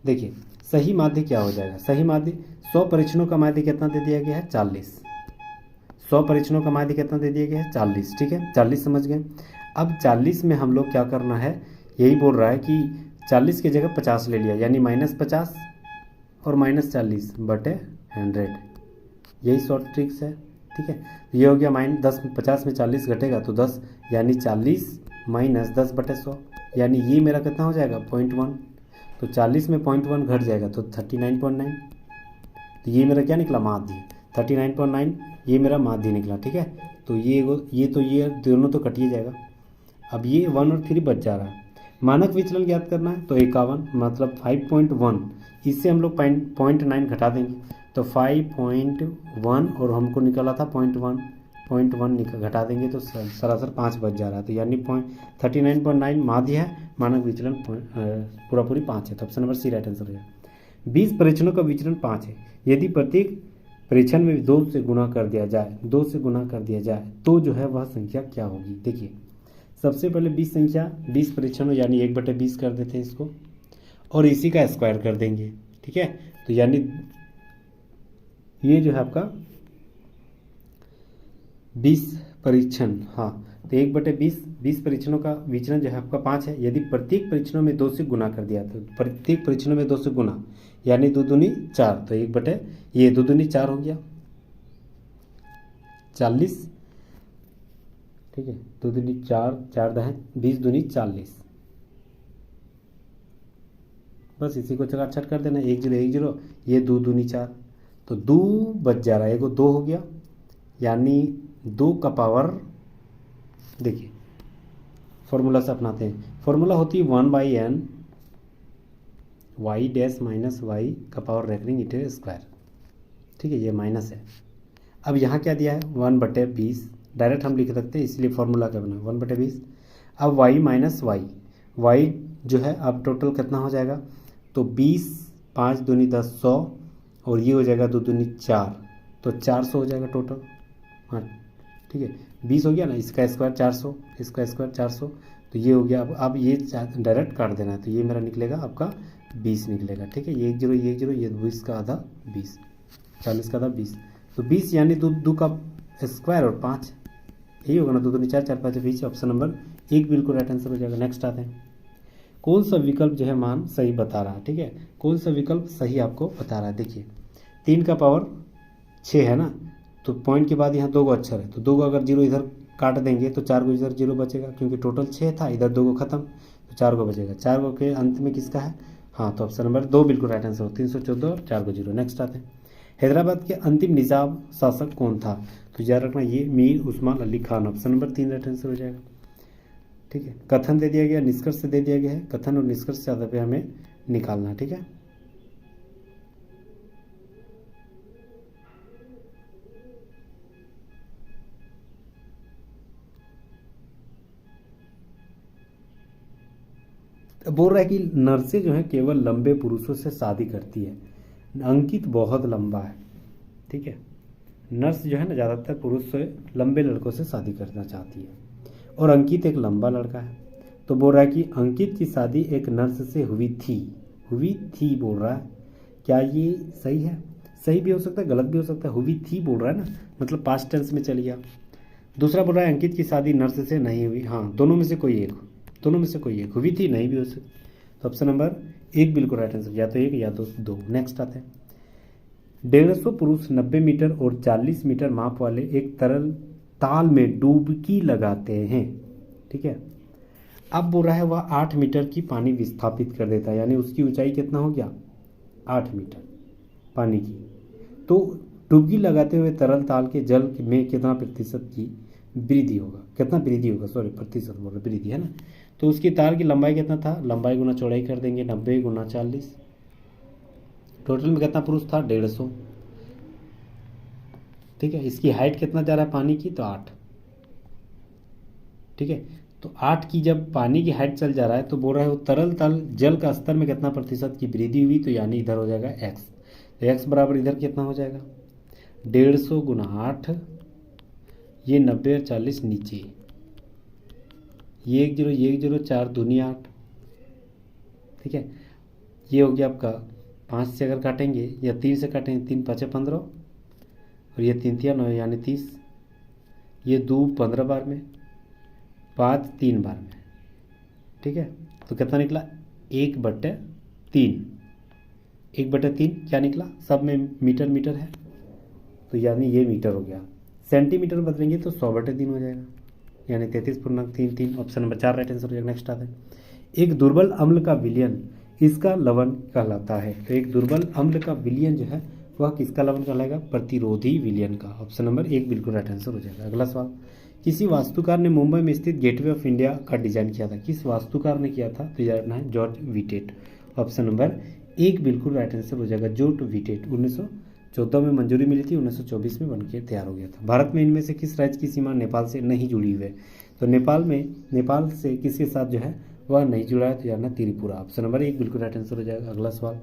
देखिए सही माध्य क्या हो जाएगा? सही माध्य 100 परीक्षणों का माध्य कितना दे दिया गया है? 40। 100 परीक्षणों का माध्य कितना दे दिया गया है? 40। ठीक है। 40 समझ गए। अब 40 में हम लोग क्या करना है? यही बोल रहा है कि 40 की जगह 50 ले लिया, यानी -50 और -40/100। यही शॉर्ट ट्रिक्स है। ठीक है। ये हो गया -10, 50 में 40 घटेगा तो 10, यानी 40 - 10/100, यानी ये मेरा कितना हो जाएगा? 0.1। तो 40 में 0.1 घट जाएगा तो 39.9। तो ये मेरा क्या निकला? माध्य। 39.9 ये मेरा माध्य निकला। ठीक है। तो ये दोनों तो कट ही जाएगा। अब ये 1 और 3 बच जा रहा है। मानक विचलन ज्ञात करना है, तो 51 मतलब 5.1, इससे हम लोग 0.9 घटा देंगे तो 5.1 और हमको निकला था 0.1 घटा देंगे तो सरासर 5 बच जा रहा है। तो यानी 39.9 माध्य है, मानक विचलन पूरा पूरी 5 है। तो option number C right answer हो जाएगा। 20 परीक्षणों का विचलन 5 है। यदि प्रत्येक परीक्षण में 2 से गुणा कर दिया जाए तो जो है वह संख्या क्या होगी। देखिए सबसे पहले 20 परीक्षणों यानी 1/20 कर देते हैं इसको, और इसी का स्क्वायर कर देंगे। ठीक है, तो यानी ये जो है आपका 20 परीक्षण, हाँ तो 1/20 परीक्षणों का विचलन जो है आपका 5 है। यदि प्रत्येक परीक्षणों में 2 से गुना कर दिया तो प्रत्येक परीक्षणों में 2 से गुना यानी 2 दूनी 4, तो 2 दूनी 4 हो गया 40। ठीक है, 2 दूनी 4, 4 दहें 20 दूनी 40। बस इसी को चकाचट कर देना, 1 0 1 0, ये 2 दूनी 4, तो 2 बच जा रहा है, एगो 2 हो गया, यानी 2 का पावर। देखिए फॉर्मूला से अपनाते हैं, फॉर्मूला होती है 1/n y dash minus Y का पावर रेकरिंग इंटू स्क्वायर। ठीक है, ये माइनस है। अब यहाँ क्या दिया है 1/20, डायरेक्ट हम लिख सकते हैं इसलिए फॉर्मूला क्या बना 1/20। अब y माइनस वाई जो है अब टोटल कितना हो जाएगा, तो 20, 5 दूनी 10, 100, और ये हो जाएगा 2 दूनी 4, तो 400 हो जाएगा टोटल। हाँ ठीक है, 20 हो गया ना, इसका स्क्वायर 400, इसका स्क्वायर 400, तो ये हो गया। अब ये डायरेक्ट काट देना है, तो ये मेरा निकलेगा आपका 20 निकलेगा। ठीक है, ये 1 0 ये 1 0, ये 20 का आधा 20, 40 का आधा 20, तो 20 यानी 2 का स्क्वायर और 5, यही होगा ना, 2 दूनी 4, 4 5 20। ऑप्शन नंबर 1 बिल्कुल राइट आंसर हो जाएगा। नेक्स्ट आते हैं, कौन सा विकल्प जो है मान सही बता रहा है। ठीक है, कौन सा विकल्प सही आपको बता रहा है। देखिए 3 का पावर 6 है ना, तो पॉइंट के बाद यहाँ 2 अक्षर है, तो 2 अगर 0 इधर काट देंगे तो 4 इधर 0 बचेगा, क्योंकि टोटल 6 था, इधर 2 खत्म, तो 4 बचेगा। 4 के अंत में किसका है, हाँ तो ऑप्शन नंबर 2 बिल्कुल राइट आंसर हो, 314 और 4 0। नेक्स्ट आते हैं, हैदराबाद के अंतिम निजाम शासक कौन था। तो याद रखना ये Mir Usman Ali Khan, option number 3 right answer हो जाएगा। ठीक है, कथन दे दिया गया, निष्कर्ष दे दिया गया है, कथन और निष्कर्ष से आधार पे हमें निकालना है। ठीक है, बोल रहा है कि नर्सें जो है केवल लंबे पुरुषों से शादी करती है। अंकित बहुत लंबा है। ठीक है, नर्स जो है ना ज़्यादातर पुरुष से लंबे लड़कों से शादी करना चाहती है, और अंकित एक लंबा लड़का है। तो बोल रहा है कि अंकित की शादी एक नर्स से हुई थी बोल रहा है। क्या ये सही है, सही भी हो सकता है गलत भी हो सकता है। हुई थी बोल रहा है ना, मतलब पास्ट टेंस में चल गया। दूसरा बोल रहा है अंकित की शादी नर्स से नहीं हुई, हाँ दोनों में से कोई एक, हुई थी नहीं भी हो सकती। तो ऑप्शन नंबर 1 बिल्कुल राइट आंसर, या तो 1 या तो 2। नेक्स्ट आते हैं, 150 पुरुष 90 मीटर और 40 मीटर माप वाले एक तरल ताल में डुबकी लगाते हैं। ठीक है, अब बोल रहा है वह 8 मीटर की पानी विस्थापित कर देता है, यानी उसकी ऊंचाई कितना हो गया 8 मीटर पानी की। तो डुबकी लगाते हुए तरल ताल के जल में कितना प्रतिशत की वृद्धि होगा, सॉरी प्रतिशत बोल रहे, वृद्धि है ना। तो उसकी तार की लंबाई कितना था, लंबाई गुना चौड़ाई कर देंगे, 90 गुना 40, टोटल में कितना पुरुष था 150। ठीक है, इसकी हाइट कितना जा रहा है पानी की, तो 8। ठीक है, तो 8 की जब पानी की हाइट चल जा रहा है तो बोल रहा है वो तरल तल जल का स्तर में कितना प्रतिशत की वृद्धि हुई, तो यानी इधर हो जाएगा x। तो x बराबर इधर कितना हो जाएगा 150 गुना 8, ये 90 और 40 नीचे, ये 1 0 ये 1 0, 4 दूनी 8। ठीक है, ये हो गया आपका 5 से अगर काटेंगे या 3 से काटेंगे, 3 5 15, और ये 3 3 9 यानी 30, ये 2 15 बार में, 5 3 बार में। ठीक है, तो कितना निकला 1/3, 1/3 क्या निकला, सब में मीटर है, तो यानी ये मीटर हो गया। सेंटीमीटर बदलेंगे तो 100/3 हो जाएगा, यानी 33.33। ऑप्शन नंबर 4 राइट आंसर हो जाएगा। नेक्स्ट आता है, एक दुर्बल अम्ल का विलयन इसका लवण कहलाता है। तो एक दुर्बल अम्ल का विलयन जो है वह किसका लवण कहलाएगा, प्रतिरोधी विलयन का। ऑप्शन नंबर 1 बिल्कुल राइट आंसर हो जाएगा। अगला सवाल, किसी वास्तुकार ने मुंबई में स्थित गेटवे ऑफ इंडिया का डिजाइन किया था। किस वास्तुकार ने किया था, तो याद है जॉर्ज विटेट। ऑप्शन नंबर 1 बिल्कुल राइट आंसर हो जाएगा, जॉर्ज विटेट 19 14 में मंजूरी मिली थी, 1924 में बनके तैयार हो गया था। भारत में इनमें से किस राज्य की सीमा नेपाल से नहीं जुड़ी हुई है? तो नेपाल से किसके साथ जो है वह नहीं जुड़ा है? तो यार ना त्रिपुरा। ऑप्शन नंबर 1 बिल्कुल राइट आंसर हो जाएगा। अगला सवाल,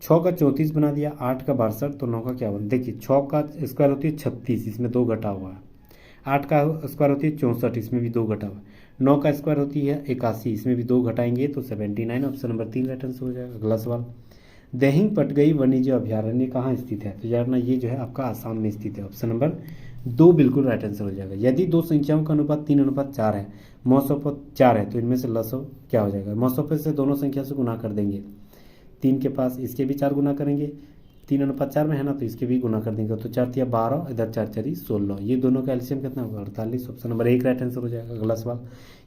6 का 34 बना दिया, 8 का 62 तो 9 का क्या बना? देखिए 6 का स्क्वायर होती है 36, इसमें 2 घटा हुआ है। 8 का स्क्वायर होती है 64, इसमें भी 2 घटा हुआ है। 9 का स्क्वायर होती है 81, इसमें भी 2 घटाएंगे तो 79। ऑप्शन नंबर 3 राइट आंसर हो जाएगा। अगला सवाल, दहिंग पटगई वन्यजीव अभयारण्य कहाँ स्थित है? तो यार ना ये जो है आपका आसाम में स्थित है। ऑप्शन नंबर 2 बिल्कुल राइट आंसर हो जाएगा। यदि दो संख्याओं का अनुपात 3:4 है, मौसम 4 है, तो इनमें से लसव क्या हो जाएगा? मौसम से दोनों संख्या से गुना कर देंगे। 3 के पास इसके भी 4 गुना करेंगे, 3:4 में है ना, तो इसके भी गुना कर देंगे। तो 4 तिया 12, इधर 4 4 16, ये दोनों का एलसीएम कितना होगा? 48। ऑप्शन नंबर 1 राइट आंसर हो जाएगा। अगला सवाल,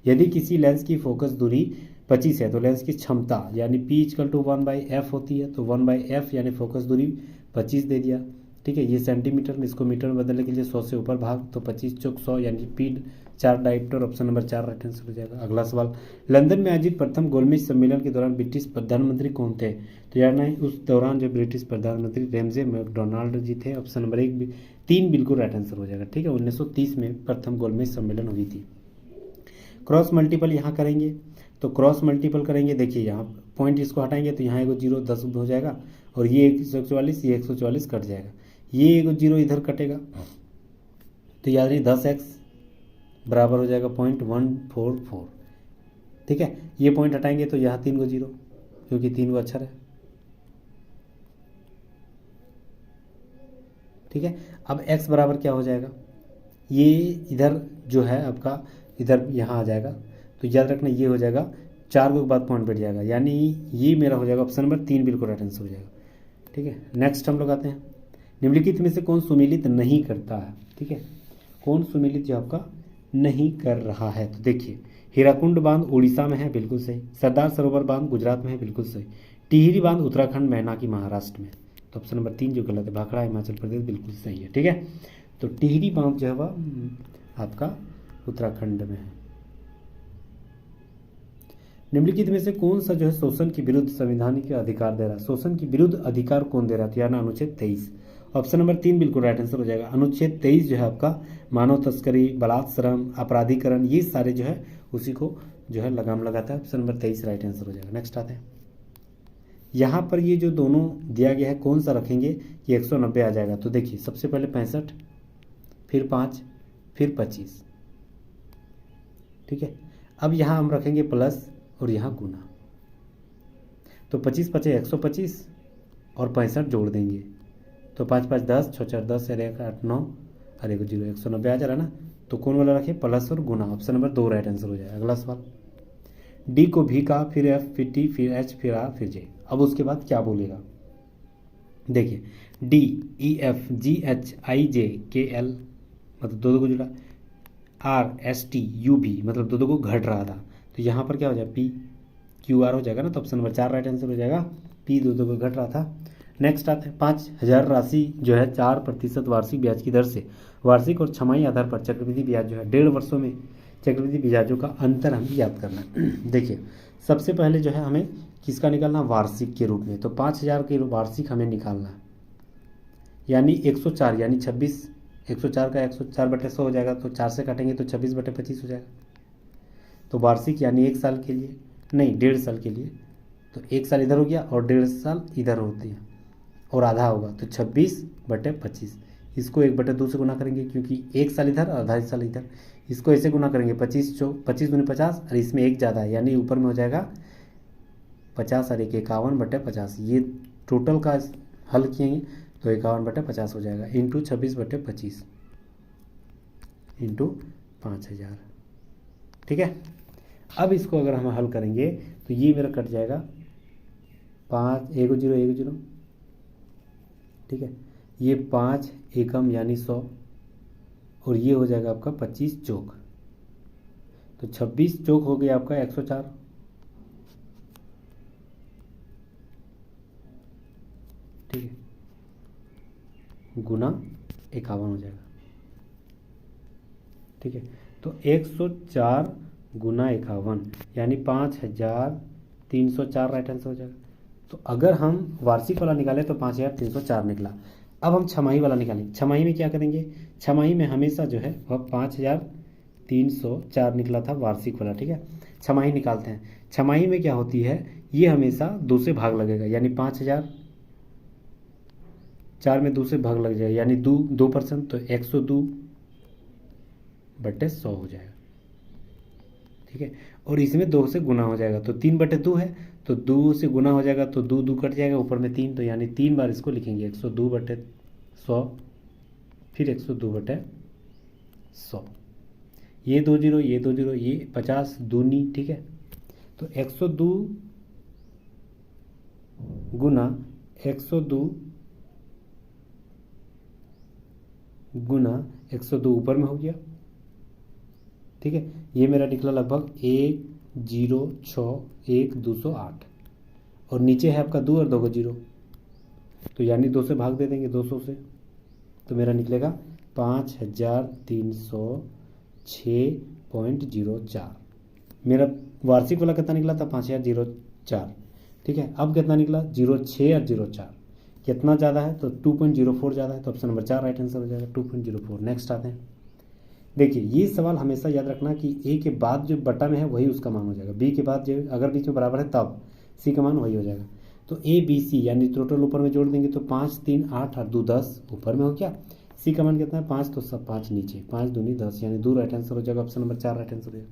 यदि किसी लेंस की फोकस दूरी 25 है तो लेंस की क्षमता यानी P = 1/f होती है। तो 1/f यानी फोकस दूरी 25 दे दिया, ठीक है। ये सेंटीमीटर में, इसको मीटर में बदलने के लिए 100 से ऊपर भाग, तो 25 × 100 यानी P 4 dioptre. Option number 4 right answer हो जाएगा। अगला सवाल, लंदन में आयोजित प्रथम गोलमेज सम्मेलन के दौरान ब्रिटिश प्रधानमंत्री कौन थे? तो यार ना उस दौरान जो ब्रिटिश प्रधानमंत्री रैमजे मैकडोनाल्ड जी थे। ऑप्शन नंबर 3 बिल्कुल राइट आंसर हो जाएगा, ठीक है। 1930 में प्रथम गोलमेज सम्मेलन हुई थी। क्रॉस मल्टीपल यहाँ करेंगे, तो क्रॉस मल्टीपल करेंगे, देखिए यहाँ पॉइंट इसको हटाएंगे तो यहाँ एगो 0 10 हो जाएगा, और ये 144, ये 144 कट जाएगा, ये एगो 0 इधर कटेगा, तो याद रही 10x बराबर हो जाएगा 0.144, ठीक है। ये पॉइंट हटाएंगे तो यहाँ 3 गो 0, क्योंकि 3 गो अक्षर है, ठीक है। अब x बराबर क्या हो जाएगा? ये इधर जो है आपका इधर यहाँ आ जाएगा, तो याद रखना ये हो जाएगा 4 के बाद पॉइंट बैठ जाएगा, यानी ये मेरा हो जाएगा ऑप्शन नंबर 3 बिल्कुल राइट आंसर हो जाएगा, ठीक है। नेक्स्ट हम लोग आते हैं, निम्नलिखित में से कौन सुमेलित नहीं करता है? ठीक है, कौन सुमेलित जो आपका नहीं कर रहा है? तो देखिए हीराकुंड बांध उड़ीसा में है, बिल्कुल सही। सरदार सरोवर बांध गुजरात में है, बिल्कुल सही। टिहरी बांध उत्तराखंड में है, ना कि महाराष्ट्र में। तो ऑप्शन नंबर 3 जो गलत है, भाखड़ा हिमाचल प्रदेश, बिल्कुल सही है, ठीक है। तो टिहरी बांध जो है वह आपका उत्तराखंड में है। निम्नलिखित में से कौन सा जो है शोषण के विरुद्ध संवैधानिक अधिकार दे रहा है? शोषण के विरुद्ध अधिकार कौन दे रहा है? तो यार अनुच्छेद 23। ऑप्शन नंबर 3 बिल्कुल राइट आंसर हो जाएगा। अनुच्छेद 23 जो है आपका मानव तस्करी, बलात्श्रम, अपराधीकरण, ये सारे जो है उसी को जो है लगाम लगाता है। ऑप्शन नंबर 23 राइट आंसर हो जाएगा। नेक्स्ट आते हैं, यहाँ पर ये जो दोनों दिया गया है कौन सा रखेंगे? ये 190 आ जाएगा। तो देखिए सबसे पहले 65, फिर 5, फिर 25, ठीक है। अब यहाँ हम रखेंगे प्लस और यहाँ गुना, तो 25 5 125 और 65 जोड़ देंगे, तो 5 5 10, 6 4 10, 1 8 9 और 1 0, 190 आ जा रहा ना। तो कौन वाला रखे? प्लस और गुना। ऑप्शन नंबर 2 राइट आंसर हो जाएगा। अगला सवाल, डी को भी का, फिर एफ, फिर टी, फिर एच, फिर आर, फिर जे। अब उसके बाद क्या बोलेगा? देखिए डी, ई, एफ, जी, एच, आई, जे, के, एल मतलब दो को जुड़ा, आर, एस, टी, यू, भी मतलब दो को घट रहा था, तो यहाँ पर क्या हो जाएगा? पी क्यू आर हो जाएगा ना। तो ऑप्शन नंबर 4 राइट आंसर हो जाएगा, पी दो को घट रहा था। नेक्स्ट आते हैं, 5000 राशि जो है 4% वार्षिक ब्याज की दर से वार्षिक और छमाही आधार पर चक्रवृद्धि ब्याज जो है 1.5 वर्षों में चक्रवृद्धि ब्याजों का अंतर हमें याद करना है। देखिए सबसे पहले जो है हमें किसका निकालना? वार्षिक के रूप में। तो 5000 के वार्षिक हमें निकालना है, यानी 104, यानी 26, 104 का 104/100 हो जाएगा, तो 4 से काटेंगे तो 26/25 हो जाएगा। तो वार्षिक यानी 1 साल के लिए, नहीं 1.5 साल के लिए, तो 1 साल इधर हो गया और 1.5 साल इधर होती है और आधा होगा, तो 26/25। इसको 1/2 से गुना करेंगे, क्योंकि 1 साल इधर और आधा साल इधर। इसको ऐसे गुना करेंगे, 25 दूनी 50 और इसमें 1 ज़्यादा है, यानी ऊपर में हो जाएगा 50 और 1 51/50। ये टोटल का हल किएंगे तो 51/50 हो जाएगा, इंटू 26/25 इंटू 5000, ठीक है। अब इसको अगर हम हल करेंगे तो ये मेरा कट जाएगा 5 1 0 1 0, ठीक है। ये 5 एकम यानी 100, और ये हो जाएगा आपका 25 चौक, तो 26 चौक हो गया आपका 104, ठीक है, गुना 51 हो जाएगा, ठीक है। तो 104 गुना 51 यानी 5304 राइट आंसर हो जाएगा। तो अगर हम वार्षिक वाला निकालें तो 5304 निकला। अब हम छमाही वाला निकालें। छमाही में क्या करेंगे, छमाही में हमेशा जो है वह 5304 निकला था वार्षिक वाला, ठीक है। छमाही निकालते हैं। छमाही में क्या होती है, ये हमेशा 2 से भाग लगेगा, यानी 5004 में 2 से भाग लग जाएगा, यानी 2%, तो 102/100 हो जाएगा, ठीक है। और इसमें 2 से गुना हो जाएगा, तो 3/2 है, तो 2 से गुना हो जाएगा, तो 2 कट जाएगा, ऊपर में 3, तो यानी 3 बार इसको लिखेंगे, 102/100, फिर 102/100, ये 2 जीरो, ये 2 जीरो, ये 50 दूनी, ठीक है। तो 102 गुना 102 ऊपर में हो गया, ठीक है। ये मेरा निकला लगभग 1061,208, और नीचे है आपका 2 और 2 को 0, तो यानी 2 से भाग दे देंगे 200 से, तो मेरा निकलेगा 5306.04। मेरा वार्षिक वाला कितना निकला था, 5004, ठीक है। अब कितना निकला, 06 और 04, कितना ज़्यादा है, तो 2.04 ज़्यादा है, तो ऑप्शन नंबर 4 राइट आंसर हो जाएगा, 2.04। नेक्स्ट आते हैं। देखिए ये सवाल हमेशा याद रखना कि ए के बाद जो बटा में है वही उसका मान हो जाएगा, बी के बाद जो अगर बीच में बराबर है तब सी का मान वही हो जाएगा। तो ए बी सी यानी टोटल ऊपर में जोड़ देंगे, तो 5 3 8 और 2 10 ऊपर में हो गया। सी का मान कितना है, 5, तो सब 5 नीचे, 5 दूनी 10, यानी 2 राइट आंसर हो जाएगा, ऑप्शन नंबर 4 राइट आंसर हो जाएगा।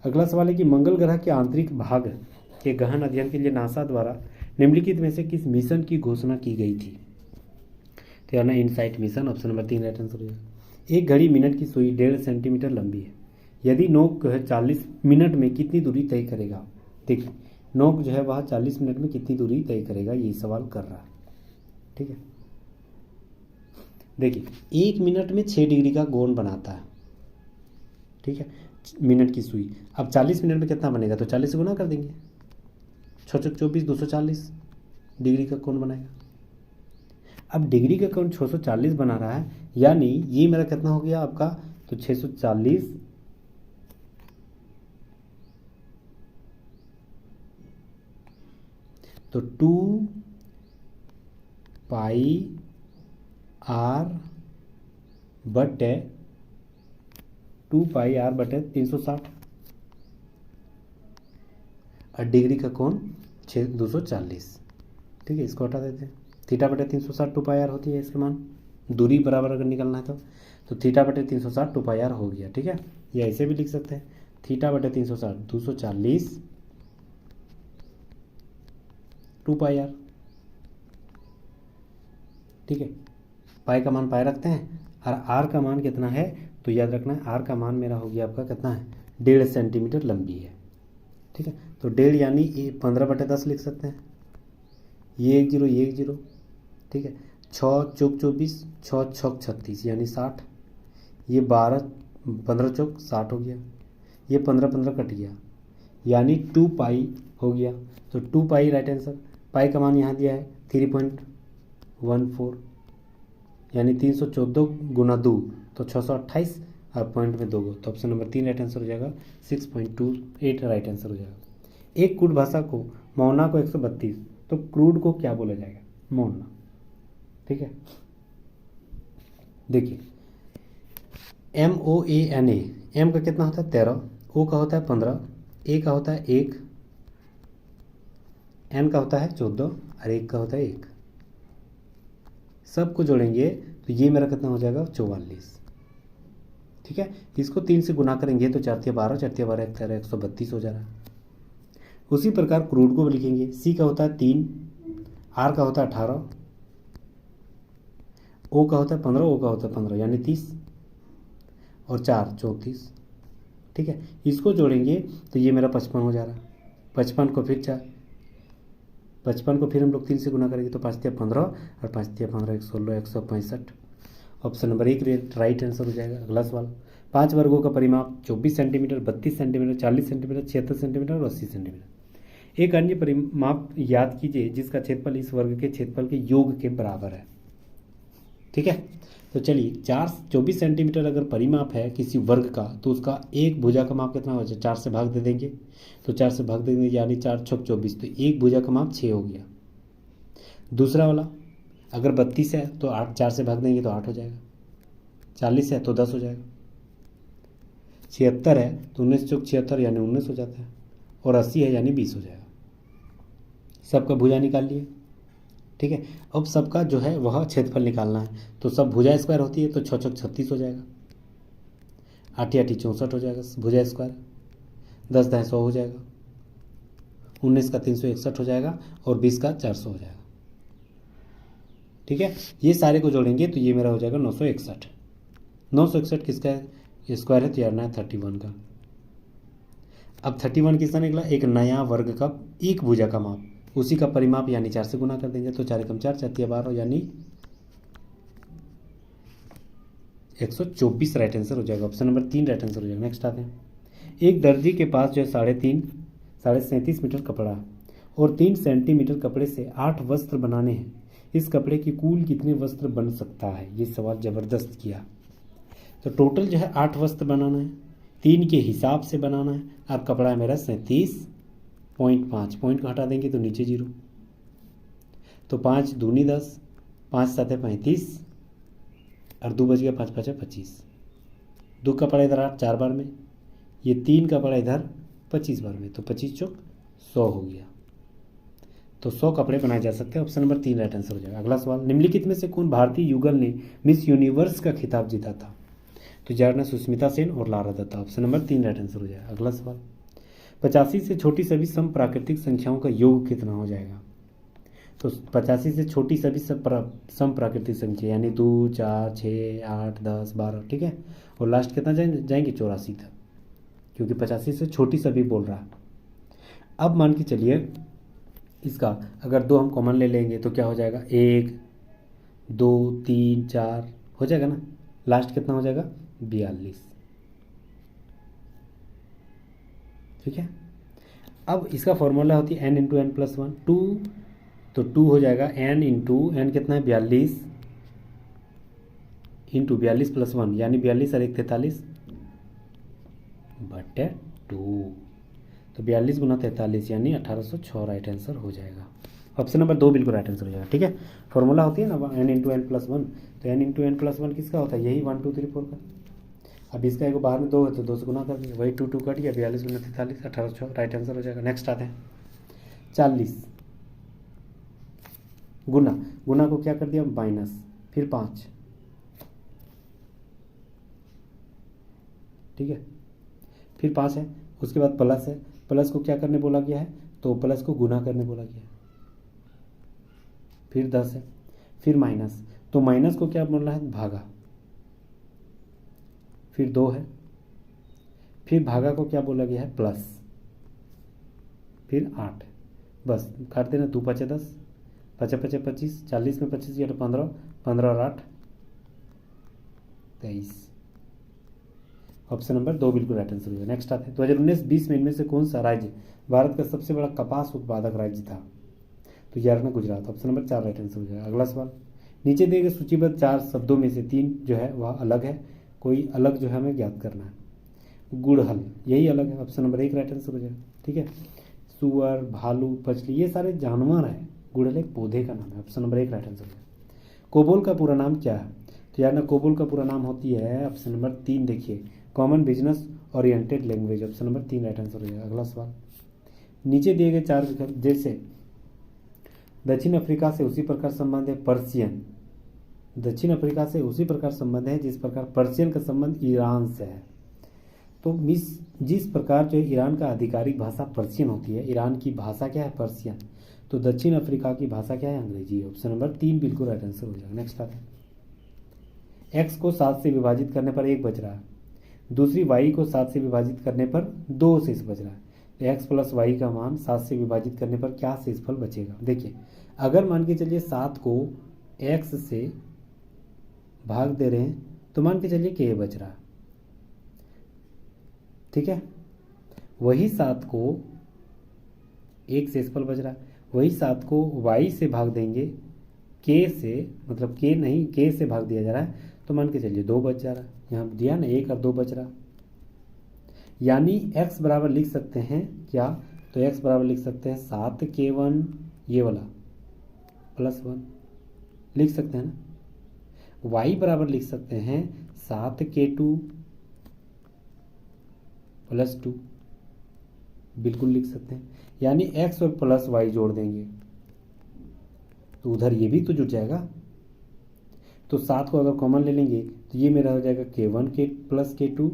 अगला सवाल है कि मंगल ग्रह के आंतरिक भाग के गहन अध्ययन के लिए नासा द्वारा निम्नलिखित में से किस मिशन की घोषणा की गई थी, तो यानी insight mission, option number 3 right answer हो जाएगा। एक घड़ी मिनट की सुई 1.5 सेंटीमीटर लंबी है, यदि नोक 40 मिनट में कितनी दूरी तय करेगा। देखिए नोक जो है वह 40 मिनट में कितनी दूरी तय करेगा, ये सवाल कर रहा है, ठीक है। देखिए 1 मिनट में 6 डिग्री का कोण बनाता है, ठीक है, मिनट की सुई। अब 40 मिनट में कितना बनेगा, तो 40 से गुना कर देंगे, 6 चौक 24, 240 डिग्री का कोण बनाएगा। अब डिग्री का कोण 640 बना रहा है, यानी ये मेरा कितना हो गया आपका, तो 640 तो 2 पाई आर बटे 360, और डिग्री का कोण 240, ठीक है। इसको हटा देते हैं, थीटा बटे 360 2 पाई आर होती है इसके मान, दूरी बराबर अगर निकालना है तो थीटा बटे 360 2 पाई आर हो गया, ठीक है। या ऐसे भी लिख सकते हैं, थीटा बटे 360 240 2 पाई आर, ठीक है। पाई का मान पाई रखते हैं, और आर का मान कितना है, तो याद रखना है आर का मान मेरा हो गया आपका कितना है, 1.5 सेंटीमीटर लंबी है, ठीक है। तो 1.5 यानी 15/10 लिख सकते हैं, ये 1 0 ये 1 0, ठीक है। 6 चौक 24, 6 छक 36 यानी 60, ये 15 चौक 60 हो गया, ये 15 कट गया, यानी 2 पाई हो गया, तो 2 पाई राइट आंसर। पाई का मान यहाँ दिया है 3.14, यानी 314 गुना 2, तो 628, और पॉइंट में 2 गो, तो ऑप्शन नंबर 3 राइट आंसर हो जाएगा, 6.28 राइट आंसर हो जाएगा। एक कूट भाषा को मौना को 132, तो क्रूड को क्या बोला जाएगा, मौना, ठीक है। देखिए MOANA, एम का कितना होता है 13, ओ का होता है 15, ए का होता है 1, एन का होता है 14, और 1 का होता है 1, सबको जोड़ेंगे तो ये मेरा कितना हो जाएगा 44, ठीक है। इसको 3 से गुना करेंगे तो 4 × 12, 4 × 12 132 हो जा रहा है। उसी प्रकार क्रूड को भी लिखेंगे, सी का होता है 3, आर का होता है 18, ओ का होता है 15, ओ का होता है 15 यानी 30, और 4 34, ठीक है। इसको जोड़ेंगे तो ये मेरा 55 हो जा रहा है। 55 को फिर 55 को फिर हम लोग 3 से गुना करेंगे तो 5 × 15, और 5 × 15 116 165, ऑप्शन नंबर 1 राइट आंसर हो जाएगा। अगला सवाल, 5 वर्गों का परिमाप 24 सेंटीमीटर, 32 सेंटीमीटर, 40 सेंटीमीटर, 76 सेंटीमीटर और 80 सेंटीमीटर। एक अन्य परिमाप याद कीजिए जिसका क्षेत्रफल इस वर्ग के क्षेत्रफल के योग के बराबर है, ठीक है। तो चलिए 24 सेंटीमीटर अगर परिमाप है किसी वर्ग का, तो उसका एक भुजा का माप कितना हो जाए, 4 से भाग दे देंगे। तो 4 से भाग दे देंगे यानी 4 छक 24, तो एक भुजा का माप 6 हो गया। दूसरा वाला अगर 32 है तो 8, 4 से भाग देंगे तो 8 हो जाएगा। 40 है तो 10 हो जाएगा। 76 है तो 19 चौक 76 यानी 19 हो जाता है। और 80 है यानी 20 हो जाएगा। सबका भुजा निकाल लिए, ठीक है। अब सबका जो है वह क्षेत्रफल निकालना है। तो सब भुजा स्क्वायर होती है तो 6 छक 36 हो जाएगा। 8 8 64 हो जाएगा भुजा स्क्वायर। 10 10 100 हो जाएगा। 19 का 361 हो जाएगा और 20 का 400 हो जाएगा, ठीक है। ये सारे को जोड़ेंगे तो ये मेरा हो जाएगा 961। 961 किसका स्क्वायर है तो यार ना 31 का। अब 31 किसका निकला, एक नया वर्ग का एक भुजा का माप, उसी का परिमाप यानी 4 से गुना कर देंगे। तो 4 एकम 4 4 12 यानी 124 राइट आंसर हो जाएगा। ऑप्शन नंबर 3 राइट आंसर हो जाएगा। नेक्स्ट आते हैं। एक दर्जी के पास जो है 37.5 मीटर कपड़ा है और 3 सेंटीमीटर कपड़े से 8 वस्त्र बनाने हैं। इस कपड़े की कुल कितने वस्त्र बन सकता है। ये सवाल ज़बरदस्त किया। तो टोटल जो है 8 वस्त्र बनाना है, 3 के हिसाब से बनाना है और कपड़ा है मेरा 37.5। पॉइंट को हटा देंगे तो नीचे 0। तो 5 दूनी 10, 5 7 35 और 2 बच गया, 5 5 25। 2 कपड़ा इधर 8 4 बार में, ये 3 कपड़ा इधर 25 बार में, तो 25 चौक 100 हो गया। तो 100 कपड़े बनाए जा सकते हैं। ऑप्शन नंबर 3 राइट आंसर हो जाएगा। अगला सवाल, निम्नलिखित में से कौन भारतीय युगल ने मिस यूनिवर्स का खिताब जीता था। तो जानना सुष्मिता सेन और Lara Dutta. Option number 3 right answer हो जाएगा। अगला सवाल, 85 से छोटी सभी सम प्राकृतिक संख्याओं का योग कितना हो जाएगा। तो 85 से छोटी सभी सम प्राकृतिक संख्या यानी 2 4 6 8 10 12, ठीक है। और लास्ट कितना जाएंगे 84 तक, क्योंकि 85 से छोटी सभी बोल रहा है। अब मान के चलिए इसका अगर 2 हम कॉमन ले लेंगे तो क्या हो जाएगा, 1 2 3 4 हो जाएगा ना। लास्ट कितना हो जाएगा 42, ठीक है। अब इसका फॉर्मूला होती है n इंटू एन प्लस 1 2, तो 2 हो जाएगा n इंटू एन कितना है 42 इंटू 42 प्लस 1 यानी 42 और 1 43 बटे 2। तो 42 गुना 43 यानी 1806 राइट आंसर हो जाएगा। ऑप्शन नंबर 2 बिल्कुल राइट आंसर हो जाएगा, ठीक है। फॉर्मूला होती है ना n इंटू एन प्लस 1, तो n इंटू एन प्लस 1 किसका होता है, यही 1 2 3 4 का। अब इसका एक बाहर में 2 है तो 2 से गुना कर दिया, वही 2 2 कट गया, 42 गुना 43 1806 राइट आंसर हो जाएगा। नेक्स्ट आते हैं 40 गुना को क्या कर दिया माइनस, फिर 5, ठीक है, फिर 5 है, उसके बाद प्लस है, प्लस को क्या करने बोला गया है, तो प्लस को गुना करने बोला गया है, फिर 10 है, फिर माइनस, तो माइनस को क्या बोल रहा है भागा, फिर 2 है, फिर भागा को क्या बोला गया है प्लस, फिर 8 है। बस काट देना, 2 5 10 5 5 25, 40 में 25 या तो 15, 15 और 8 23। ऑप्शन नंबर 2 बिल्कुल राइट आंसर होगा। नेक्स्ट आते हैं 2019-20 में इनमें से कौन सा राज्य भारत का सबसे बड़ा कपास उत्पादक राज्य था। तो 11 में Gujarat. Option number 4 right answer हो जाएगा। अगला सवाल, नीचे दिए गए सूचीबद्ध 4 शब्दों में से 3 जो है वह अलग है, कोई अलग जो है हमें ज्ञात करना है। गुड़हल यही अलग है, ऑप्शन नंबर 1 राइट आंसर हो जाएगा, ठीक है। सुअर, भालू, मछली ये सारे जानवर हैं, गुड़हल एक पौधे का नाम है, ऑप्शन नंबर 1 राइट आंसर हो जाएगा। कोबोल का पूरा नाम क्या है, तो यार ना कोबोल का पूरा नाम होती है ऑप्शन नंबर 3, देखिए common business oriented language, option number 3 right answer हो जाएगा। अगला सवाल, नीचे दिए गए 4 विकल्प जैसे दक्षिण अफ्रीका से उसी प्रकार संबंध है पर्शियन, दक्षिण अफ्रीका से उसी प्रकार संबंध है जिस प्रकार पर्शियन का संबंध ईरान से है। तो जिस प्रकार जो ईरान का आधिकारिक भाषा पर्शियन होती है, ईरान की भाषा क्या है पर्शियन, तो दक्षिण अफ्रीका की भाषा क्या है अंग्रेजी है। ऑप्शन नंबर 3 बिल्कुल राइट आंसर हो जाएगा। नेक्स्ट आता है, x को 7 से विभाजित करने पर 1 बच रहा है, दूसरी y को 7 से विभाजित करने पर 2 शेष बच रहा है। तो x प्लस वाई का मान 7 से विभाजित करने पर क्या शेषफल बचेगा। देखिए अगर मान के चलिए 7 को x से भाग दे रहे हैं तो मान के चलिए k बच रहा है, ठीक है। वही 7 को एक शेषफल बच रहा है, वही 7 को y से भाग देंगे k से, मतलब k नहीं k से भाग दिया जा रहा है, तो मान के चलिए 2 बच जा रहा है, यहाँ दिया ना 1 और 2 बच रहा, यानी x बराबर लिख सकते हैं क्या, तो x बराबर लिख सकते हैं 7k1 ये वाला +1 लिख सकते हैं ना, y बराबर लिख सकते हैं 7k2 +2 बिल्कुल लिख सकते हैं, यानी x और प्लस y जोड़ देंगे तो उधर ये भी तो जुड़ जाएगा। तो 7 को अगर कॉमन ले लेंगे तो ये मेरा हो जाएगा k1 के प्लस k2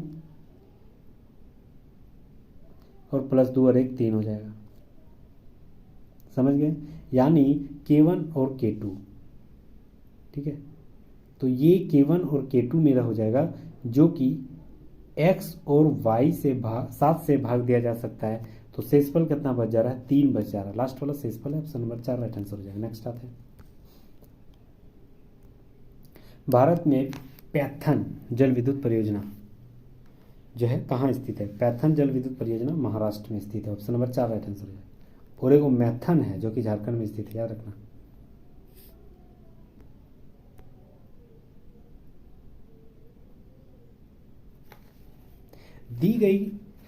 और +2 और 1 3 हो जाएगा, समझ गए, यानी k1 और k2, ठीक है। तो ये k1 और k2 मेरा हो जाएगा, जो कि x और y से 7 से भाग दिया जा सकता है, तो शेषफल कितना बच जा रहा है, 3 बच जा रहा है, लास्ट वाला शेषफल है, ऑप्शन नंबर 4 राइट आंसर हो जाएगा। नेक्स्ट आते हैं, भारत में पैथन जल विद्युत परियोजना जो है कहाँ स्थित है, पैथन जल विद्युत परियोजना महाराष्ट्र में स्थित है, ऑप्शन नंबर 4 राइट आंसर हो जाएगा। और एक मैथन है जो कि झारखंड में स्थित है, याद रखना। दी गई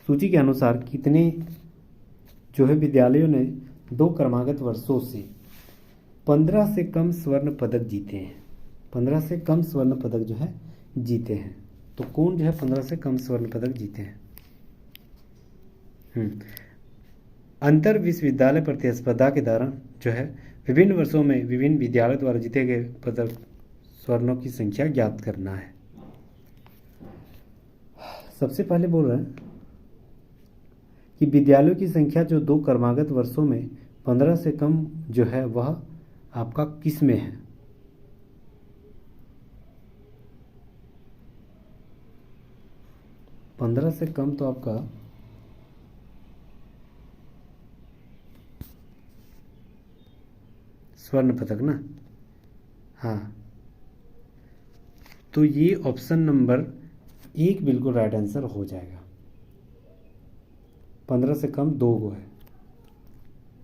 सूची के अनुसार कितने जो है विद्यालयों ने 2 क्रमागत वर्षों से 15 से कम स्वर्ण पदक जीते हैं, 15 से कम स्वर्ण पदक जो है जीते हैं, तो कौन जो है 15 से कम स्वर्ण पदक जीते हैं। अंतर विश्वविद्यालय प्रतिस्पर्धा के दौरान जो है विभिन्न वर्षों में विभिन्न विद्यालयों द्वारा जीते गए पदक स्वर्णों की संख्या ज्ञात करना है। सबसे पहले बोल रहे हैं कि विद्यालयों की संख्या जो 2 क्रमागत वर्षों में 15 से कम जो है वह आपका किस में है, पंद्रह से कम तो आपका स्वर्ण पदक ना, हाँ, तो ये ऑप्शन नंबर 1 बिल्कुल राइट आंसर हो जाएगा। 15 से कम 2 गो है,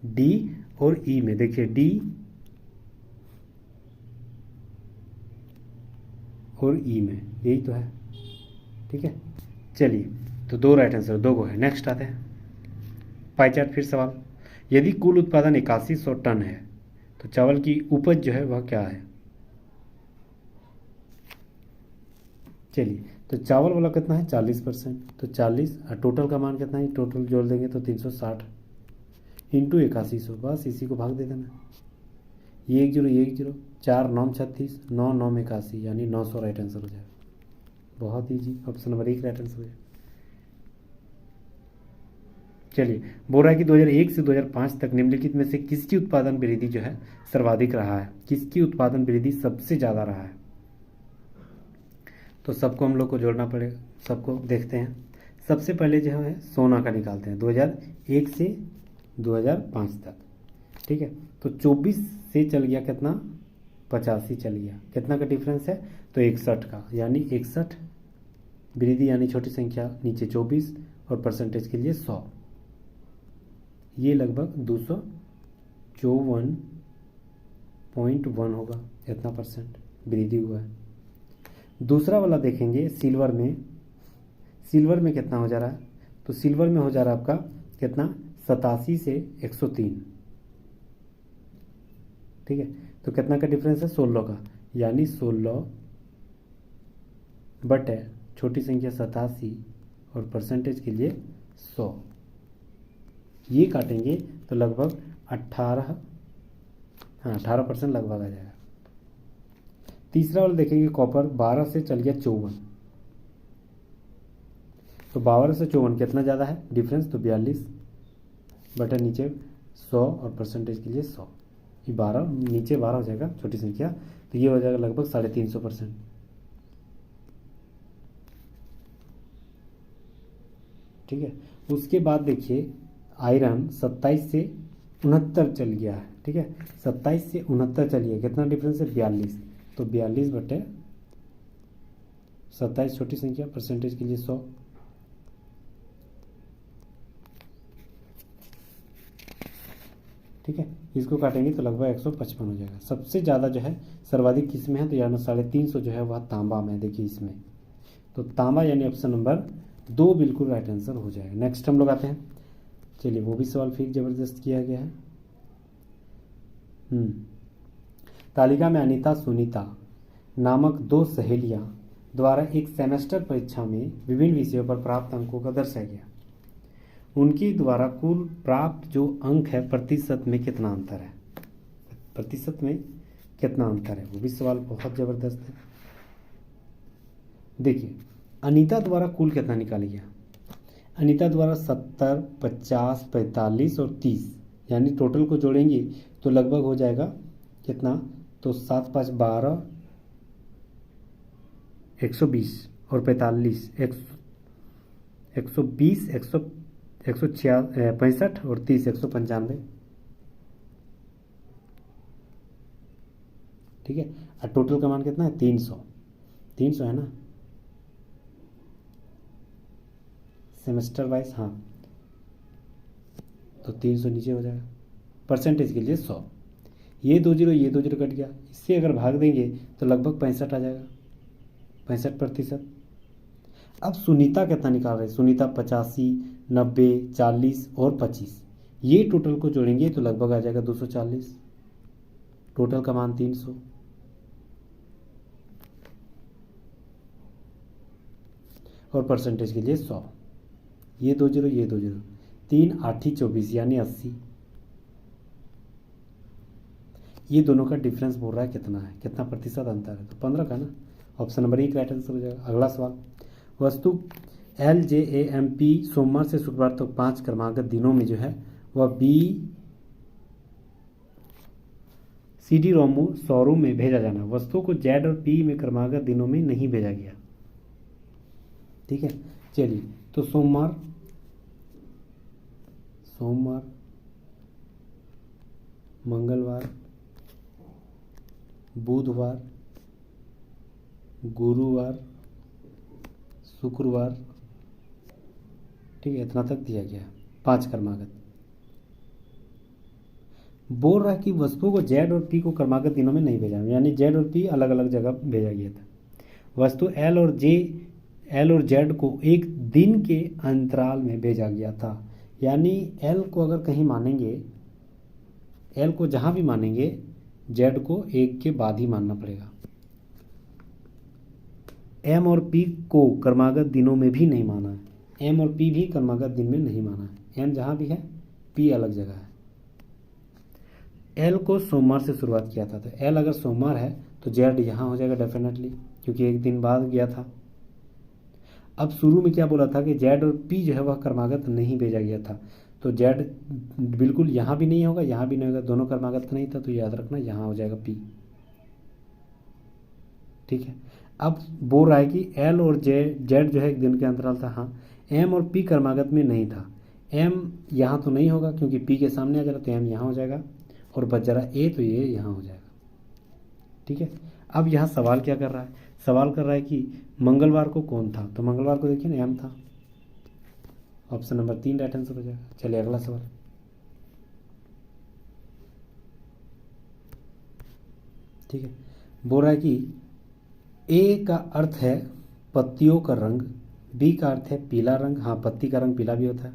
डी और ई में, देखिए डी और ई में यही तो है, ठीक है। चलिए, तो 2 राइट आंसर 2 गो है। नेक्स्ट आते हैं पाई चार्ट, फिर सवाल, यदि कुल उत्पादन 8100 टन है तो चावल की उपज जो है वह क्या है। चलिए, तो चावल वाला कितना है 40%, तो 40 और टोटल का मान कितना है, टोटल जोड़ देंगे तो 360 इंटू 8100, बस इसी को भाग दे देना, ये 1 0 1 0 4 9 36 9 9 81, यानी 900 राइट आंसर हो जाएगा। बहुत easy, option number 1 right answer हो जाएगा। चलिए, बोल रहा है कि 2001 से 2005 तक निम्नलिखित में से किसकी उत्पादन वृद्धि जो है सर्वाधिक रहा है, किसकी उत्पादन वृद्धि सबसे ज़्यादा रहा है। तो सबको हम लोग को जोड़ना पड़ेगा, सबको देखते हैं। सबसे पहले जो है सोना का निकालते हैं, 2001 से 2005 तक, ठीक है। तो 24 से चल गया कितना, 85 चल गया, कितना का डिफरेंस है, तो 61 का, यानी 61 वृद्धि, यानी छोटी संख्या नीचे 24 और परसेंटेज के लिए 100, ये लगभग 254.1 होगा, इतना परसेंट वृद्धि हुआ है। दूसरा वाला देखेंगे सिल्वर में, सिल्वर में कितना हो जा रहा है, तो सिल्वर में हो जा रहा है आपका कितना 87 से 103, ठीक है। तो कितना का डिफरेंस है 16 का, यानी 16 बटे छोटी संख्या 87 और परसेंटेज के लिए 100, ये काटेंगे तो लगभग 18% लगभग आ जाएगा। तीसरा वाला देखेंगे कॉपर, 12 से चल गया 54, तो 12 से 54 कितना ज़्यादा है डिफरेंस, तो 42 बटे नीचे 100 और परसेंटेज के लिए 100, ये 12 नीचे 12 हो जाएगा छोटी संख्या, तो ये हो जाएगा लगभग 350%, ठीक है। उसके बाद देखिए आयरन 27 से 69 चल गया है, ठीक है, 27 से 69 चल गया, कितना डिफरेंस है 42, तो 42 बटे 27 छोटी संख्या, परसेंटेज के लिए 100, ठीक है, इसको काटेंगे तो लगभग 155 हो जाएगा। सबसे ज़्यादा जो है सर्वाधिक किस में है, तो यानी 350 जो है वह तांबा में है। देखिए इसमें तो तांबा यानी ऑप्शन नंबर 2 बिल्कुल राइट आंसर हो जाएगा। नेक्स्ट हम लोग आते हैं, चलिए वो भी सवाल फिर जबरदस्त किया गया है। तालिका में अनीता सुनीता नामक 2 सहेलियां द्वारा एक सेमेस्टर परीक्षा में विभिन्न विषयों पर प्राप्त अंकों का दर्शाया गया। उनके द्वारा कुल प्राप्त जो अंक है प्रतिशत में कितना अंतर है, प्रतिशत में कितना अंतर है, वो भी सवाल बहुत ज़बरदस्त है। देखिए अनीता द्वारा कुल कितना निकाला गया, अनीता द्वारा 70, 50, 45 और 30 यानी टोटल को जोड़ेंगे तो लगभग हो जाएगा कितना, तो 7 5 12, 120 और 45 120 165 और 30 195। ठीक है, और टोटल का मान कितना है 300 है ना सेमेस्टर वाइज। हाँ तो 300 नीचे हो जाएगा, परसेंटेज के लिए 100, ये 2 जीरो कट गया, इससे अगर भाग देंगे तो लगभग 65 आ जाएगा, 65%। अब सुनीता कितना निकाल रहे हैं, सुनीता 85, 90, 40 और 25, ये टोटल को जोड़ेंगे तो लगभग आ जाएगा 240, टोटल का मान 300। और परसेंटेज के लिए 100, ये 2 जीरो 3 8 24 यानी 80। ये दोनों का डिफरेंस बोल रहा है कितना है, कितना प्रतिशत अंतर है, तो 15 का ना, ऑप्शन नंबर 1 राइट आंसर हो जाएगा। अगला सवाल, वस्तु LJAMP सोमवार से शुक्रवार तक 5 क्रमागत दिनों में जो है वह CD रोमो शोरूम में भेजा जाना, वस्तुओं को Z और P में क्रमागत दिनों में नहीं भेजा गया। ठीक है, चलिए तो सोमवार, मंगलवार, बुधवार, गुरुवार, शुक्रवार, ठीक है, इतना तक दिया गया 5 क्रमागत। बोल रहा है कि वस्तुओं को Z और P को क्रमागत दिनों में नहीं भेजा, यानी Z और P अलग अलग जगह भेजा गया था। वस्तु L और Z को एक दिन के अंतराल में भेजा गया था, यानी L को अगर कहीं मानेंगे, L को जहाँ भी मानेंगे Z को 1 के बाद ही मानना पड़ेगा। M और P को क्रमागत दिनों में भी नहीं माना है, M और P भी क्रमागत दिन में नहीं माना है, M जहाँ भी है P अलग जगह है। L को सोमवार से शुरुआत किया था, तो L अगर सोमवार है तो Z यहाँ हो जाएगा डेफिनेटली, क्योंकि एक दिन बाद गया था। अब शुरू में क्या बोला था कि Z और P जो है वह क्रमागत नहीं भेजा गया था, तो Z बिल्कुल यहाँ भी नहीं होगा, यहाँ भी नहीं होगा, दोनों क्रमागत नहीं था, तो याद रखना यहाँ हो जाएगा P। ठीक है, अब बोल रहा है कि L और Z जो है एक दिन के अंतराल था। हाँ, M और P क्रमागत में नहीं था, M यहाँ तो नहीं होगा क्योंकि P के सामने आ जा रहा, तो M यहाँ हो जाएगा, और बच जा रहा A तो ये यहाँ हो जाएगा। ठीक है, अब यहाँ सवाल क्या कर रहा है, सवाल कर रहा है कि मंगलवार को कौन था, तो मंगलवार को देखिए ना M था, ऑप्शन नंबर 3 राइट आंसर हो जाएगा। चलिए अगला सवाल, ठीक है, बोल रहा है कि A का अर्थ है पत्तियों का रंग, B का अर्थ है पीला रंग, हाँ पत्ती का रंग पीला भी होता है,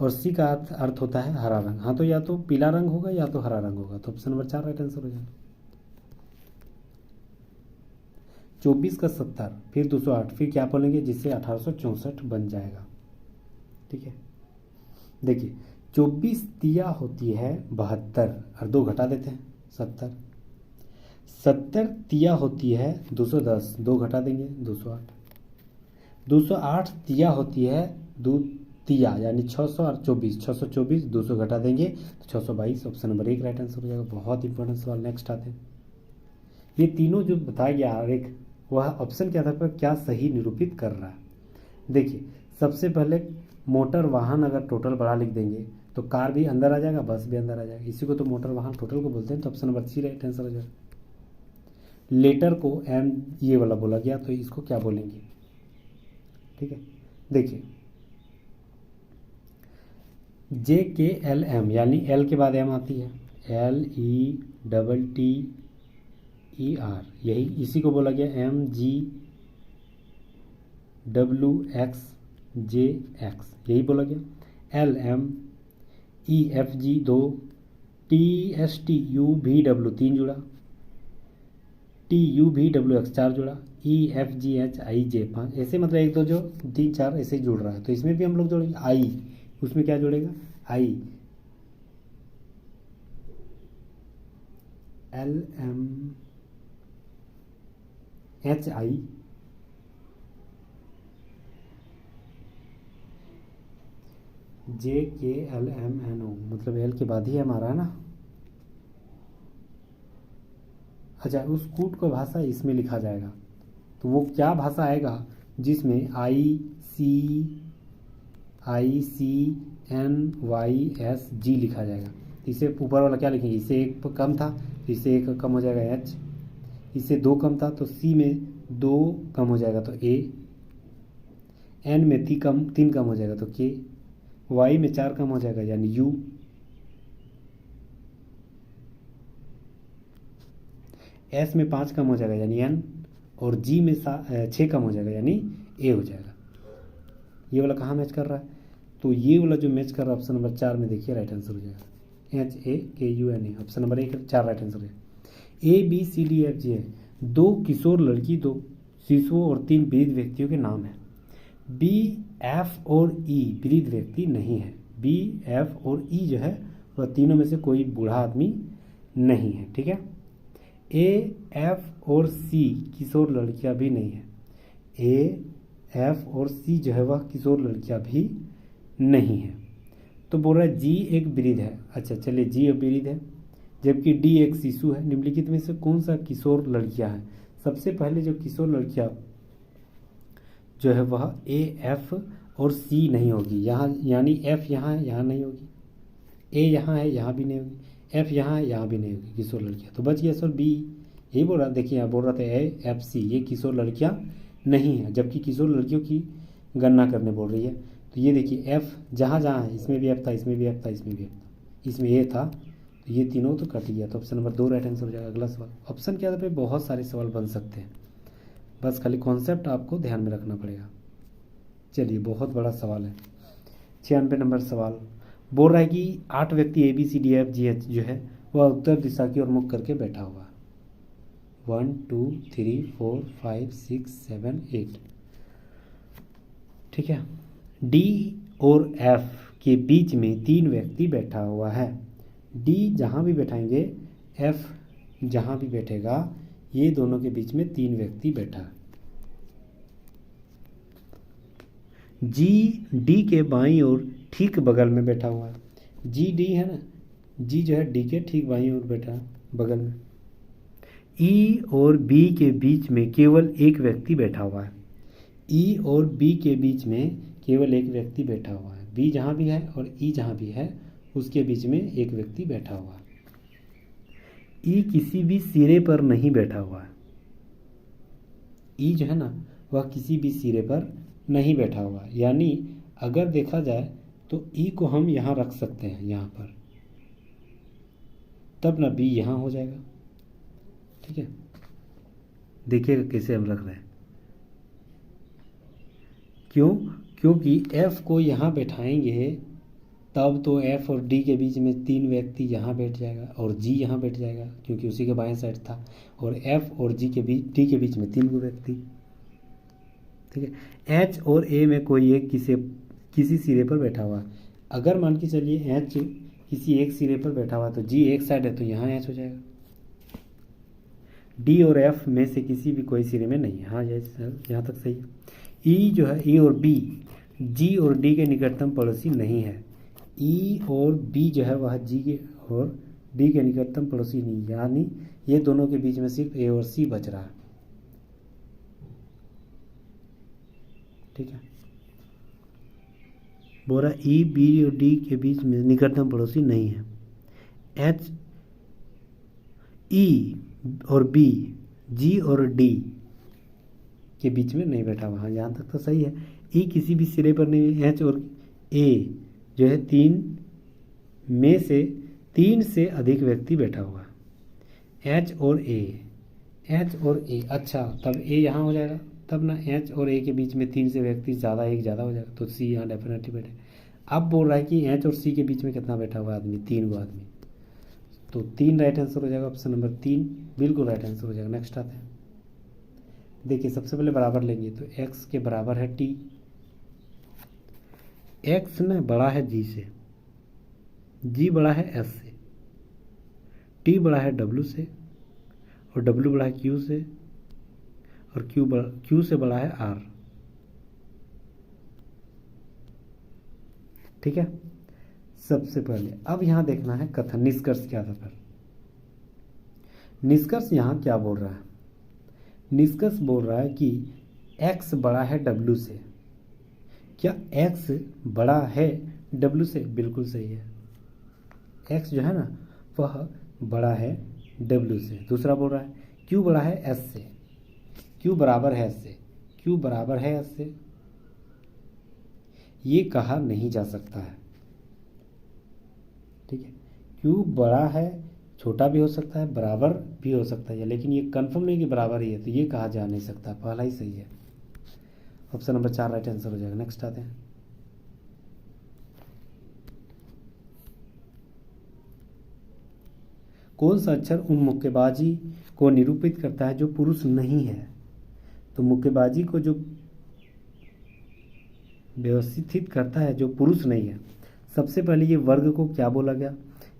और C का अर्थ होता है हरा रंग। हाँ तो या तो पीला रंग होगा या तो हरा रंग होगा, तो ऑप्शन नंबर 4 राइट आंसर हो जाएगा। 24 का 70 फिर 208 फिर क्या बोलेंगे जिससे 1864 बन जाएगा। ठीक है, देखिए 24 तिया होती है 72 और 2 घटा देते हैं 70, 70 तिया होती है 210, 2 घटा देंगे 208, 208 तिया होती है 2 तिया यानी 600 और 24, 624 200 घटा देंगे तो 622, ऑप्शन नंबर 1 राइट आंसर हो जाएगा। बहुत इंपॉर्टेंट सवाल नेक्स्ट आते हैं। ये तीनों जो बताया गया हर एक, वह ऑप्शन के आधार पर क्या सही निरूपित कर रहा है। देखिए सबसे पहले मोटर वाहन अगर टोटल बड़ा लिख देंगे तो कार भी अंदर आ जाएगा, बस भी अंदर आ जाएगा, इसी को तो मोटर वाहन टोटल को बोलते हैं, तो ऑप्शन नंबर 3 राइट आंसर हो जाएगा। लेटर को एम ये वाला बोला गया तो इसको क्या बोलेंगे। ठीक है, देखिए JKLM यानी L के बाद M आती है, LETTER, यही इसी को बोला गया MGWXJX, यही बोला गया। LMEFG 2, TSTUVW 3 जुड़ा, TUVWX 4 जुड़ा, EFGHIJ 5, ऐसे मतलब 1 2 जो 3 4 ऐसे जुड़ रहा है। तो इसमें भी हम लोग जोड़ेंगे आई, उसमें क्या जुड़ेगा आई, LMHI JKLMNO, मतलब L के बाद ही हमारा है ना। अच्छा, उस कूट को भाषा इसमें लिखा जाएगा, तो वो क्या भाषा आएगा जिसमें ICNYSG लिखा जाएगा। इसे ऊपर वाला क्या लिखेंगे, इससे 1 कम था तो इससे 1 कम हो जाएगा H, इससे 2 कम था तो C में 2 कम हो जाएगा तो A, N में 3 कम हो जाएगा तो K, Y में 4 कम हो जाएगा यानी U, S में 5 कम हो जाएगा यानी N, और G में 6 कम हो जाएगा यानी A हो जाएगा। ये वाला कहाँ मैच कर रहा है, तो ये वाला जो मैच कर रहा है ऑप्शन नंबर 4 में, देखिए राइट आंसर हो जाएगा HAKUNA, option number 1 4 right answer है। ABCDFG है, 2 किशोर लड़की, 2 शिशुओं और 3 वृद्ध व्यक्तियों के नाम हैं। BF और E वृद्ध व्यक्ति नहीं है, BF और E जो है वह तीनों में से कोई बूढ़ा आदमी नहीं है, ठीक है। AF और C किशोर लड़कियां भी नहीं है, AF और C जो है वह किशोर लड़कियां भी नहीं है। तो बोल रहा है G एक वृद्ध है, अच्छा चलिए G एक वृद्ध है, जबकि D एक शिशु है। निम्नलिखित में से कौन सा किशोर लड़कियां है, सबसे पहले जो किशोर लड़कियां जो है वह AF और C नहीं होगी, यहाँ यानी F यहाँ है यहाँ नहीं होगी, A यहाँ है यहाँ भी नहीं होगी, F यहाँ है यहाँ भी नहीं होगी किशोर लड़कियाँ, तो बच गया सर B। यही बोल रहा, देखिए यहाँ बोल रहा था AFC ये किशोर लड़कियाँ नहीं है, जबकि किशोर लड़कियों की गणना करने बोल रही है। तो ये देखिए F जहाँ जहाँ है, इसमें भी F था, इसमें भी F था, इसमें भी F था, इसमें A था, तो ये तीनों तो कट गया, तो ऑप्शन नंबर 2 राइट आंसर हो जाएगा। अगला सवाल, ऑप्शन के आधार पर बहुत सारे सवाल बन सकते हैं, बस खाली कॉन्सेप्ट आपको ध्यान में रखना पड़ेगा। चलिए बहुत बड़ा सवाल है, 96 नंबर सवाल बोल रहा है कि 8 व्यक्ति ABCDFGH जो है वह उत्तर दिशा की ओर मुख करके बैठा हुआ है। 1 2 3 4 5 6 7 8, ठीक है। D और F के बीच में 3 व्यक्ति बैठा हुआ है, D जहाँ भी बैठाएंगे F जहाँ भी बैठेगा, ये दोनों के बीच में 3 व्यक्ति बैठा है। G D के बाईं ओर ठीक बगल में बैठा हुआ है, G D है ना, G जो है D के ठीक बाईं ओर बैठा है बगल में। E और B के बीच में केवल एक व्यक्ति बैठा हुआ है, E और B के बीच में केवल एक व्यक्ति बैठा हुआ है, B जहाँ भी है और E जहाँ भी है उसके बीच में एक व्यक्ति बैठा हुआ है। E किसी भी सिरे पर नहीं बैठा हुआ है, E जो है ना वह किसी भी सिरे पर नहीं बैठा हुआ है, यानी अगर देखा जाए तो E को हम यहाँ रख सकते हैं यहाँ पर, तब ना B यहाँ हो जाएगा, ठीक है। देखिएगा कैसे हम रख रहे हैं, क्यों, क्योंकि F को यहाँ बैठाएंगे तब तो F और D के बीच में 3 व्यक्ति यहाँ बैठ जाएगा और G यहाँ बैठ जाएगा क्योंकि उसी के बाएं साइड था, और F और D के बीच में 3 व्यक्ति, ठीक है। H और A में कोई एक किसी सिरे पर बैठा हुआ है, अगर मान के चलिए H किसी एक सिरे पर बैठा हुआ तो G एक साइड है तो यहाँ H हो जाएगा। D और F में से किसी भी कोई सिरे में नहीं है, हाँ यहाँ तक सही है। E जो है E और B G और D के निकटतम पड़ोसी नहीं है, E और B जो है वह G के और D के निकटतम पड़ोसी नहीं, यानी ये दोनों के बीच में सिर्फ A और C बच रहा है, ठीक है। बोल रहा E B और D के बीच में निकटतम पड़ोसी नहीं है, H E और B G और D के बीच में नहीं बैठा हुआ, यहाँ तक तो सही है। E किसी भी सिरे पर नहीं है, H और A जो है 3 में से 3 से अधिक व्यक्ति बैठा हुआ है। एच और ए, अच्छा तब ए यहाँ हो जाएगा, तब ना एच और ए के बीच में 3 से व्यक्ति ज़्यादा, एक ज़्यादा हो जाएगा, तो सी यहाँ डेफिनेटली बैठे। अब बोल रहा है कि एच और सी के बीच में कितना बैठा हुआ आदमी, 3 गो आदमी, तो 3 राइट आंसर हो जाएगा। ऑप्शन नंबर 3 बिल्कुल राइट आंसर हो जाएगा। नेक्स्ट आते हैं, देखिए सबसे पहले बराबर लेंगे तो x के बराबर है t, x ना बड़ा है g से, g बड़ा है s से, t बड़ा है w से, और w बड़ा है q से, और q से बड़ा है r। ठीक है, सबसे पहले अब यहां देखना है कथन, निष्कर्ष क्या था। फिर निष्कर्ष यहां क्या बोल रहा है, निष्कर्ष बोल रहा है कि x बड़ा है w से। क्या x बड़ा है w से? बिल्कुल सही है, x जो है ना वह बड़ा है w से। दूसरा बोल रहा है q बड़ा है s से, q बराबर है s से, q बराबर है s से, ये कहा नहीं जा सकता है। ठीक है, q बड़ा है, छोटा भी हो सकता है, बराबर भी हो सकता है, लेकिन ये कंफर्म नहीं कि बराबर ही है, तो ये कहा जा नहीं सकता, पहला ही सही है। ऑप्शन नंबर 4 राइट आंसर हो जाएगा। नेक्स्ट आते हैं, कौन सा अक्षर उन मुक्केबाजी को निरूपित करता है जो पुरुष नहीं है? तो मुक्केबाजी को जो व्यवस्थित करता है जो पुरुष नहीं है, सबसे पहले ये वर्ग को क्या बोला गया?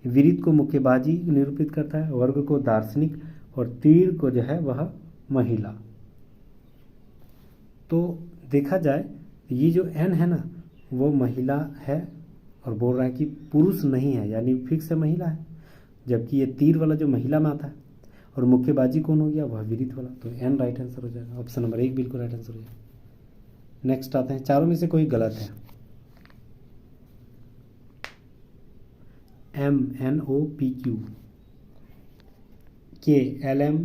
विरित को मुक्केबाजी निरूपित करता है, वर्ग को दार्शनिक, और तीर को जो है वह महिला। तो देखा जाए ये जो एन है ना वो महिला है, और बोल रहा है कि पुरुष नहीं है, यानी फिक्स है महिला है, जबकि ये तीर वाला जो महिला में आता है, और मुक्केबाजी कौन हो गया? वह विरित वाला, तो एन राइट आंसर हो जाएगा। ऑप्शन नंबर 1 बिल्कुल राइट आंसर हो जाएगा। नेक्स्ट आते हैं, चारों में से कोई गलत है। MNOPQ, KLMNOPQ,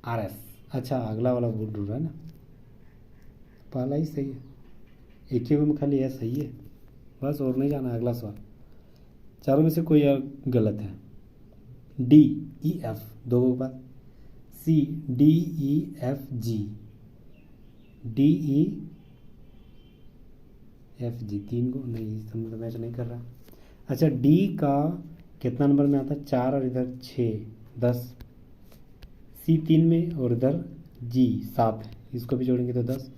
RS। अच्छा अगला वाला बोल ढूंढ रहा है ना, पहला ही सही है, एक ही में खाली है सही है, बस और नहीं जाना। अगला सवाल, चारों में से कोई गलत है। DEF 2 के बाद, CDEFG, DEFG 3 को नहीं, समझ मैच नहीं कर रहा। अच्छा D का कितना नंबर में आता है? 4 और इधर 6 10, C 3 में और इधर G 7 है, इसको भी जोड़ेंगे तो 10,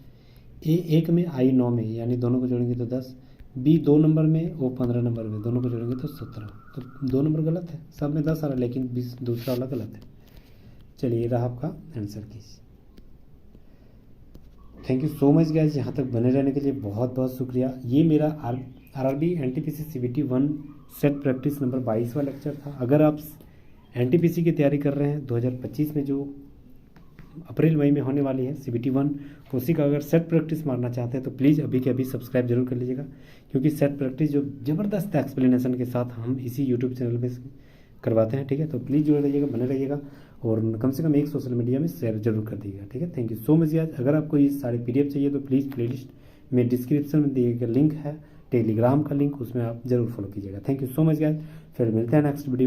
A 1 में I 9 में, यानी दोनों को जोड़ेंगे तो 10, B 2 नंबर में, O 15 नंबर में, दोनों को जोड़ेंगे तो 17। तो 2 नंबर गलत है, सब में 10 आ रहा है, लेकिन 20 दूसरा वाला गलत है। चलिए ये रहा आपका आंसर की। Thank you so much guys, यहाँ तक बने रहने के लिए बहुत बहुत शुक्रिया। ये मेरा RRB NTPC CBT 1 set practice number 22वां लेक्चर था। अगर आप NTPC की तैयारी कर रहे हैं 2025 में, जो अप्रैल मई में होने वाली है CBT 1, उसी का अगर सेट प्रैक्टिस मारना चाहते हैं तो प्लीज़ अभी के अभी सब्सक्राइब जरूर कर लीजिएगा, क्योंकि सेट प्रैक्टिस जो ज़बरदस्त एक्सप्लेनेशन के साथ हम इसी यूट्यूब चैनल पे करवाते हैं। ठीक है, तो प्लीज़ जुड़े रहिएगा, बने रहिएगा, और कम से कम एक सोशल मीडिया में शेयर जरूर कर दीजिएगा। ठीक है, थैंक यू सो मच यार। अगर आपको ये सारे PDF चाहिए तो प्लीज़ प्लेलिस्ट में डिस्क्रिप्शन में दिए गए लिंक है, टेलीग्राम का लिंक, उसमें आप जरूर फॉलो कीजिएगा। Thank you so much guys, फिर मिलते हैं नेक्स्ट वीडियो।